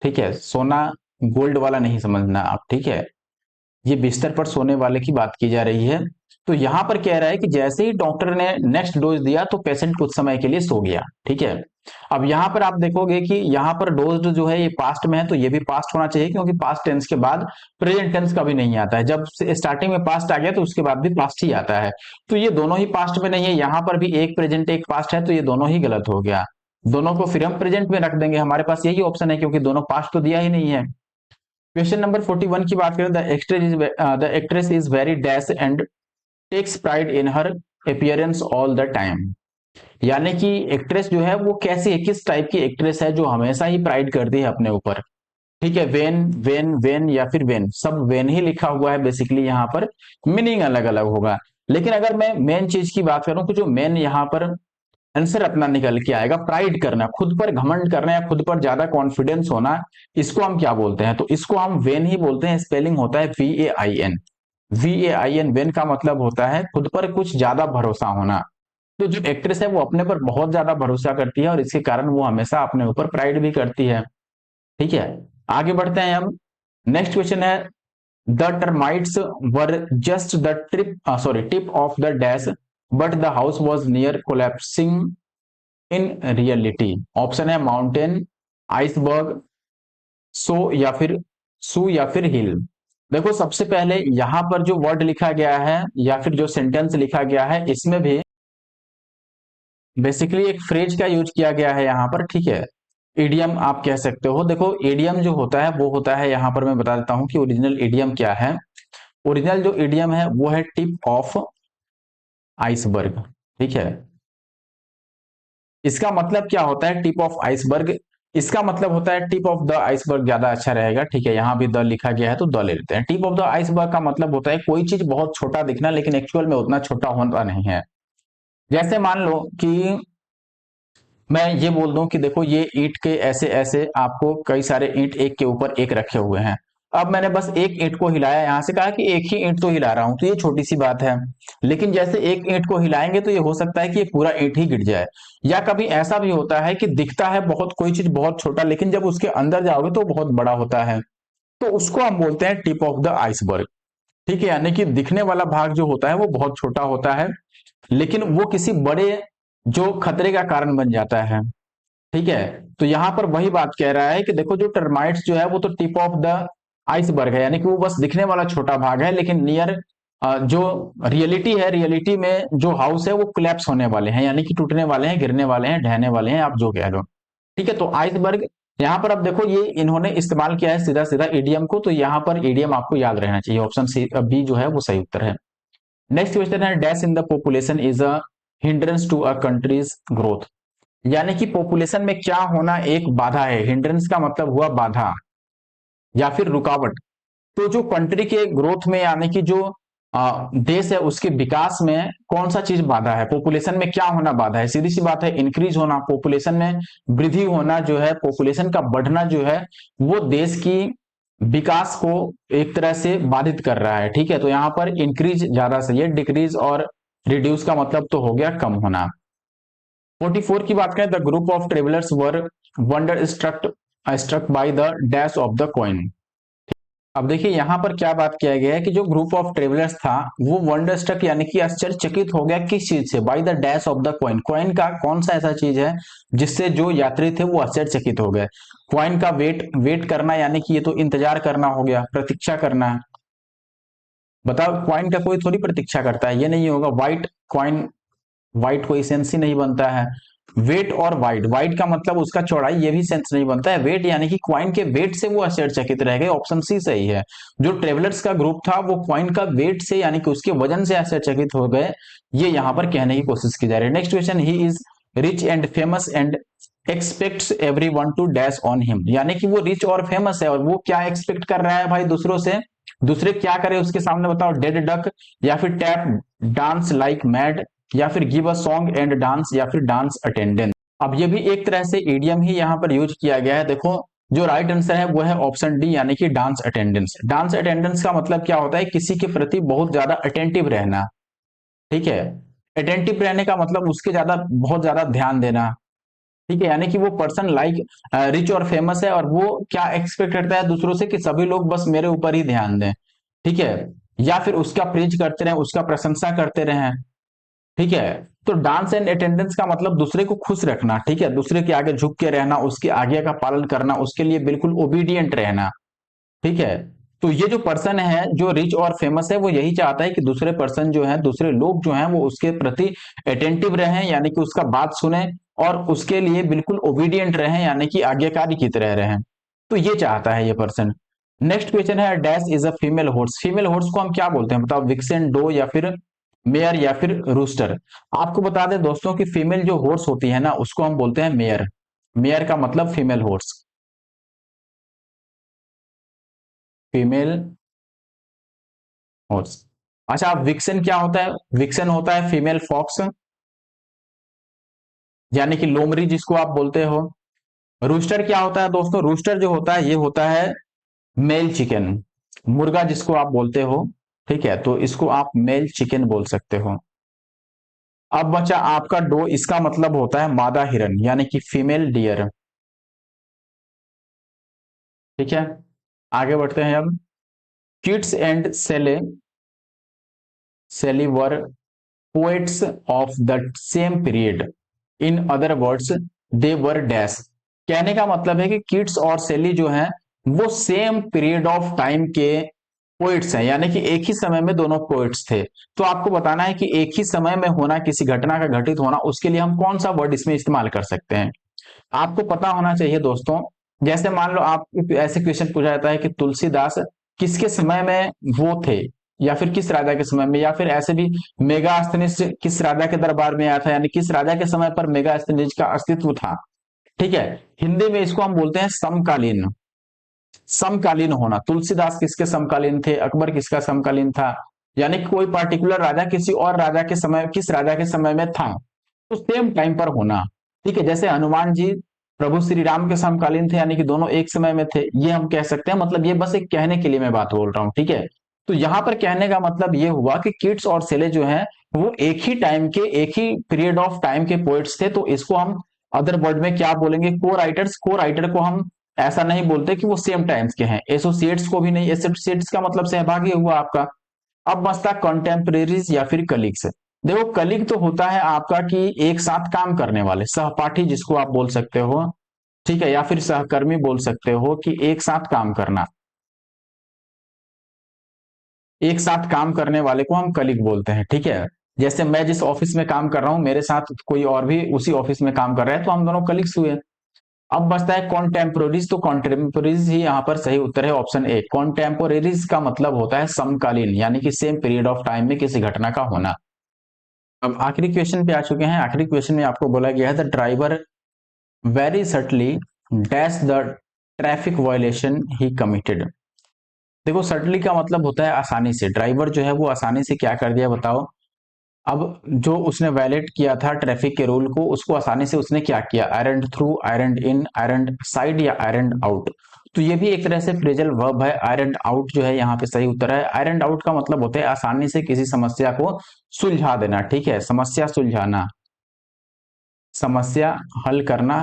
ठीक है। सोना गोल्ड वाला नहीं समझना आप, ठीक है। ये बिस्तर पर सोने वाले की बात की जा रही है। तो यहां पर कह रहा है कि जैसे ही डॉक्टर ने नेक्स्ट डोज दिया तो पेशेंट कुछ समय के लिए सो गया, ठीक है। अब यहां पर आप देखोगे कि यहां पर डोज जो है ये पास्ट में है, तो ये भी पास्ट होना चाहिए, क्योंकि पास्ट टेंस के बाद प्रेजेंट टेंस कभी नहीं आता है। जब स्टार्टिंग में पास्ट आ गया तो उसके बाद भी पास्ट ही आता है। तो ये दोनों ही पास्ट में नहीं है, यहां पर भी एक प्रेजेंट एक पास्ट है, तो ये दोनों ही गलत हो गया। दोनों को फिर हम प्रेजेंट में रख देंगे, हमारे पास यही ऑप्शन है, क्योंकि दोनों पास्ट तो दिया ही नहीं है। क्वेश्चन नंबर 41 की बात करें, the actress is very dash and takes pride in her appearance all the time. यानी कि एक्ट्रेस जो है वो कैसी है, किस टाइप की एक्ट्रेस है जो हमेशा ही प्राइड करती है अपने ऊपर, ठीक है। वेन वेन वेन या फिर वेन, सब वेन ही लिखा हुआ है बेसिकली, यहाँ पर मीनिंग अलग अलग होगा। लेकिन अगर मैं मेन चीज की बात करूं तो जो मेन यहाँ पर आंसर अपना निकल के आएगा, प्राइड करना, खुद पर घमंड करना या खुद पर ज्यादा कॉन्फिडेंस होना, इसको हम क्या बोलते हैं, तो इसको हम वेन ही बोलते हैं। स्पेलिंग होता है VAIN। VAIN, वेन का मतलब होता है खुद पर कुछ ज्यादा भरोसा होना। तो जो एक्ट्रेस है वो अपने पर बहुत ज्यादा भरोसा करती है और इसके कारण वो हमेशा अपने ऊपर प्राइड भी करती है, ठीक है। आगे बढ़ते हैं हम। नेक्स्ट क्वेश्चन है, the termites were just the tip of the dash but the house was near collapsing in reality. Option है माउंटेन, आइसबर्ग, सो या फिर सू या फिर हिल। देखो सबसे पहले यहां पर जो वर्ड लिखा गया है या फिर जो सेंटेंस लिखा गया है इसमें भी बेसिकली एक फ्रेज का यूज किया गया है यहाँ पर, ठीक है। इडियम आप कह सकते हो। देखो इडियम जो होता है वो होता है, यहाँ पर मैं बता देता हूं कि ओरिजिनल इडियम क्या है। ओरिजिनल जो इडियम है वो है टिप ऑफ आइसबर्ग, ठीक है। इसका मतलब क्या होता है टिप ऑफ आइसबर्ग, इसका मतलब होता है टिप ऑफ द आइसबर्ग ज्यादा अच्छा रहेगा, ठीक है। यहां भी द लिखा गया है तो द ले लेते हैं। टिप ऑफ द आइसबर्ग का मतलब होता है कोई चीज बहुत छोटा दिखना लेकिन एक्चुअल में उतना छोटा होता नहीं है। जैसे मान लो कि मैं ये बोल दूं कि देखो ये ईंट के ऐसे ऐसे आपको कई सारे ईंट एक के ऊपर एक रखे हुए हैं। अब मैंने बस एक ईंट को हिलाया, यहां से कहा कि एक ही ईंट तो हिला रहा हूं, तो ये छोटी सी बात है। लेकिन जैसे एक ईंट को हिलाएंगे तो ये हो सकता है कि ये पूरा ईंट ही गिर जाए। या कभी ऐसा भी होता है कि दिखता है बहुत कोई चीज बहुत छोटा, लेकिन जब उसके अंदर जाओगे तो बहुत बड़ा होता है। तो उसको हम बोलते हैं टिप ऑफ द आइसबर्ग, ठीक है। यानी कि दिखने वाला भाग जो होता है वो बहुत छोटा होता है, लेकिन वो किसी बड़े जो खतरे का कारण बन जाता है, ठीक है। तो यहां पर वही बात कह रहा है कि देखो जो टर्माइट्स जो है वो तो टिप ऑफ द आइसबर्ग है, यानी कि वो बस दिखने वाला छोटा भाग है, लेकिन नियर जो रियलिटी है, रियलिटी में जो हाउस है वो कोलैप्स होने वाले हैं, यानी कि टूटने वाले हैं, गिरने वाले हैं, ढहने वाले हैं, आप जो कह लो, ठीक है। तो आइसबर्ग यहाँ पर अब देखो ये इन्होंने इस्तेमाल किया है सीधा सीधा ईडीएम को, तो यहाँ पर ईडीएम आपको याद रहना चाहिए। ऑप्शन सी बी जो है वो सही उत्तर है। नेक्स्ट क्वेश्चन है, dash in the population is a hindrance to a country's growth. यानी कि पॉपुलेशन में क्या होना एक बाधा है। हिंड्रेंस का मतलब हुआ बाधा या फिर रुकावट। तो जो कंट्री के ग्रोथ में यानी कि जो देश है उसके विकास में कौन सा चीज बाधा है, पॉपुलेशन में क्या होना बाधा है। सीधी सी बात है इंक्रीज होना, पॉपुलेशन में वृद्धि होना जो है, पॉपुलेशन का बढ़ना जो है वो देश की विकास को एक तरह से बाधित कर रहा है, ठीक है। तो यहां पर इंक्रीज ज्यादा सही है, डिक्रीज और रिड्यूस का मतलब तो हो गया कम होना। 44 की बात करें, the group of travellers were wonder struck by the dash of the coin. अब देखिए यहां पर क्या बात किया गया है कि जो ग्रुप ऑफ ट्रेवलर्स था वो वंडर स्ट्रक यानी कि आश्चर्यचकित हो गया किस चीज से, bye the dash of the coin. Coin का कौन सा ऐसा चीज है जिससे जो यात्री थे वो आश्चर्यचकित हो गए। कॉइन का वेट, वेट करना यानी कि ये तो इंतजार करना हो गया, प्रतीक्षा करना। बताओ कॉइन का कोई थोड़ी प्रतीक्षा करता है, ये नहीं होगा। व्हाइट कॉइन, व्हाइट कोई सेंस ही नहीं बनता है। वेट और वाइड, वाइड का मतलब उसका चौड़ाई, ये भी सेंस नहीं बनता है। वेट यानी कि क्वाइन के वेट से वो आश्चर्यचकित रह गए, ऑप्शन सी सही है। जो ट्रेवलर्स का ग्रुप था वो क्वाइन का वेट से यानी कि उसके वजन से आश्चर्यचकित हो गए, ये यहां पर कहने की कोशिश की जा रही है। Next question, he is rich and famous and expects everyone to dash on him. यानी कि वो रिच और फेमस है और वो क्या एक्सपेक्ट कर रहा है भाई दूसरों से, दूसरे क्या करे उसके सामने, बताओ। डेड डक या फिर टैप डांस लाइक मैड या फिर give a song and dance, या फिर डांस अटेंडेंस। अब ये भी एक तरह से इडियम ही यहाँ पर यूज किया गया है। देखो जो राइट आंसर है वो है ऑप्शन डी, यानी कि डांस अटेंडेंस। डांस अटेंडेंस का मतलब क्या होता है, किसी के प्रति बहुत ज्यादा अटेंटिव रहना। ठीक है, अटेंटिव रहने का मतलब उसके ज्यादा बहुत ज्यादा ध्यान देना। ठीक है, यानी कि वो पर्सन लाइक रिच और फेमस है, और वो क्या एक्सपेक्ट करता है दूसरों से कि सभी लोग बस मेरे ऊपर ही ध्यान दें। ठीक है, या फिर उसका प्रेज करते रहें, उसका प्रशंसा करते रहें। ठीक है, तो डांस एंड अटेंडेंस का मतलब दूसरे को खुश रखना। ठीक है, दूसरे के आगे झुक के रहना, उसकी आज्ञा का पालन करना, उसके लिए बिल्कुल ओबीडियंट रहना। ठीक है, तो ये जो पर्सन है जो रिच और फेमस है, वो यही चाहता है कि दूसरे पर्सन जो है, दूसरे लोग जो हैं, वो उसके प्रति अटेंटिव रहें, यानी कि उसका बात सुने, और उसके लिए बिल्कुल ओबीडियंट रहें, यानी कि आज्ञाकारी की तरह रहें। तो ये चाहता है ये पर्सन। नेक्स्ट क्वेश्चन है, dash is a female horse. Female horse को हम क्या बोलते हैं बताओ, विक्सेन, डो, या फिर मेयर, या फिर रूस्टर। आपको बता दें दोस्तों कि फीमेल जो हॉर्स होती है ना, उसको हम बोलते हैं मेयर। मेयर का मतलब फीमेल हॉर्स, फीमेल हॉर्स। अच्छा, विक्सन क्या होता है? विक्सन होता है फीमेल फॉक्स, यानी कि लोमड़ी जिसको आप बोलते हो। रूस्टर क्या होता है दोस्तों? रूस्टर जो होता है ये होता है मेल चिकन, मुर्गा जिसको आप बोलते हो। ठीक है, तो इसको आप मेल चिकन बोल सकते हो। अब बचा आपका डो, इसका मतलब होता है मादा हिरन, यानी कि फीमेल डियर। ठीक है, आगे बढ़ते हैं अब। Kits and Shelley Shelley were poets of the same period, in other words they were dash. कहने का मतलब है कि किट्स और सेली जो हैं वो सेम पीरियड ऑफ टाइम के पोइट्स हैं, यानी कि एक ही समय में दोनों पोइट्स थे। तो आपको बताना है कि एक ही समय में होना, किसी घटना का घटित होना, उसके लिए हम कौन सा वर्ड इसमें इस्तेमाल कर सकते हैं। आपको पता होना चाहिए दोस्तों। जैसे मान लो आप ऐसे क्वेश्चन पूछा जाता है कि तुलसीदास किसके समय में वो थे, या फिर किस राजा के समय में, या फिर ऐसे भी मेगास्थनीज किस राजा के दरबार में आया था, यानी किस राजा के समय पर मेगास्थनीज का अस्तित्व था। ठीक है, हिंदी में इसको हम बोलते हैं समकालीन। समकालीन होना, तुलसीदास किसके समकालीन थे, अकबर किसका समकालीन था, यानी कि कोई पार्टिकुलर राजा किसी और राजा के समय, किस राजा के समय में था, तो सेम टाइम पर होना। ठीक है, जैसे हनुमान जी प्रभु श्री राम के समकालीन थे, यानी कि दोनों एक समय में थे, ये हम कह सकते हैं। मतलब ये बस एक कहने के लिए मैं बात बोल रहा हूं। ठीक है, तो यहां पर कहने का मतलब ये हुआ कि किट्स और सेले जो है वो एक ही टाइम के, एक ही पीरियड ऑफ टाइम के पोइट्स थे। तो इसको हम अदर वर्ड में क्या बोलेंगे, को राइटर्स। को राइटर को हम ऐसा नहीं बोलते कि वो सेम टाइम्स के हैं। एसोसिएट्स को भी नहीं, एसोसिएट्स का मतलब सहभागी हुआ आपका। अब बचता कंटेम्परेरीज या फिर कलीग्स। देखो कलीग तो होता है आपका कि एक साथ काम करने वाले, सहपाठी जिसको आप बोल सकते हो। ठीक है, या फिर सहकर्मी बोल सकते हो, कि एक साथ काम करना, एक साथ काम करने वाले को हम कलीग बोलते हैं। ठीक है, जैसे मैं जिस ऑफिस में काम कर रहा हूं, मेरे साथ कोई और भी उसी ऑफिस में काम कर रहा है, तो हम दोनों कलीग्स हुए। अब बचता है कॉन्टेम्पोरेरीज। तो कॉन्टेम्पोरेरीज ही यहाँ पर सही उत्तर है, ऑप्शन ए। कॉन्टेम्पोरेरीज का मतलब होता है समकालीन, यानी कि सेम पीरियड ऑफ टाइम में किसी घटना का होना। अब आखिरी क्वेश्चन पे आ चुके हैं। आखिरी क्वेश्चन में आपको बोला गया है, the driver very subtly dash the traffic violation he committed. देखो सटली का मतलब होता है आसानी से। ड्राइवर जो है वो आसानी से क्या कर दिया बताओ। अब जो उसने वायलेट किया था ट्रैफिक के रूल को, उसको आसानी से उसने क्या किया, iron through, iron in, iron side, या आयरन आउट। तो ये भी एक तरह से फ्रेजल वर्ब है। आयरन आउट जो है यहाँ पे सही उत्तर है। आयरन आउट का मतलब होता है आसानी से किसी समस्या को सुलझा देना। ठीक है, समस्या सुलझाना, समस्या हल करना,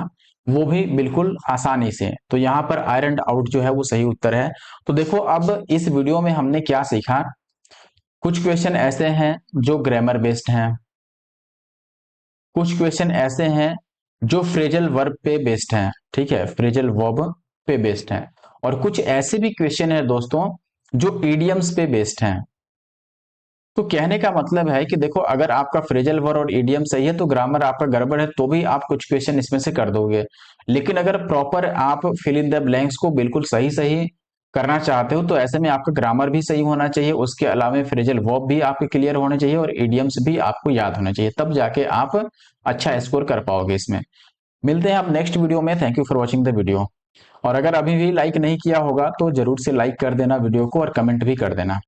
वो भी बिल्कुल आसानी से। तो यहाँ पर आयरन आउट जो है वो सही उत्तर है। तो देखो अब इस वीडियो में हमने क्या सीखा। कुछ क्वेश्चन ऐसे हैं जो ग्रामर बेस्ड हैं, कुछ क्वेश्चन ऐसे हैं जो फ्रेजल वर्ब पे बेस्ड हैं। ठीक है, फ्रेजल वर्ब पे बेस्ड हैं। और कुछ ऐसे भी क्वेश्चन है दोस्तों जो इडियम्स पे बेस्ड हैं। तो कहने का मतलब है कि देखो अगर आपका फ्रेजल वर्ब और इडियम सही है तो ग्रामर आपका गड़बड़ है तो भी आप कुछ क्वेश्चन इसमें से कर दोगे। लेकिन अगर प्रॉपर आप फिल इन द ब्लैंक्स को बिल्कुल सही सही करना चाहते हो तो ऐसे में आपका ग्रामर भी सही होना चाहिए, उसके अलावा फ्रेजल वर्ब भी आपके क्लियर होने चाहिए, और इडियम्स भी आपको याद होने चाहिए, तब जाके आप अच्छा स्कोर कर पाओगे इसमें। मिलते हैं आप नेक्स्ट वीडियो में। Thank you for watching the video. और अगर अभी भी लाइक नहीं किया होगा तो जरूर से लाइक कर देना वीडियो को, और कमेंट भी कर देना।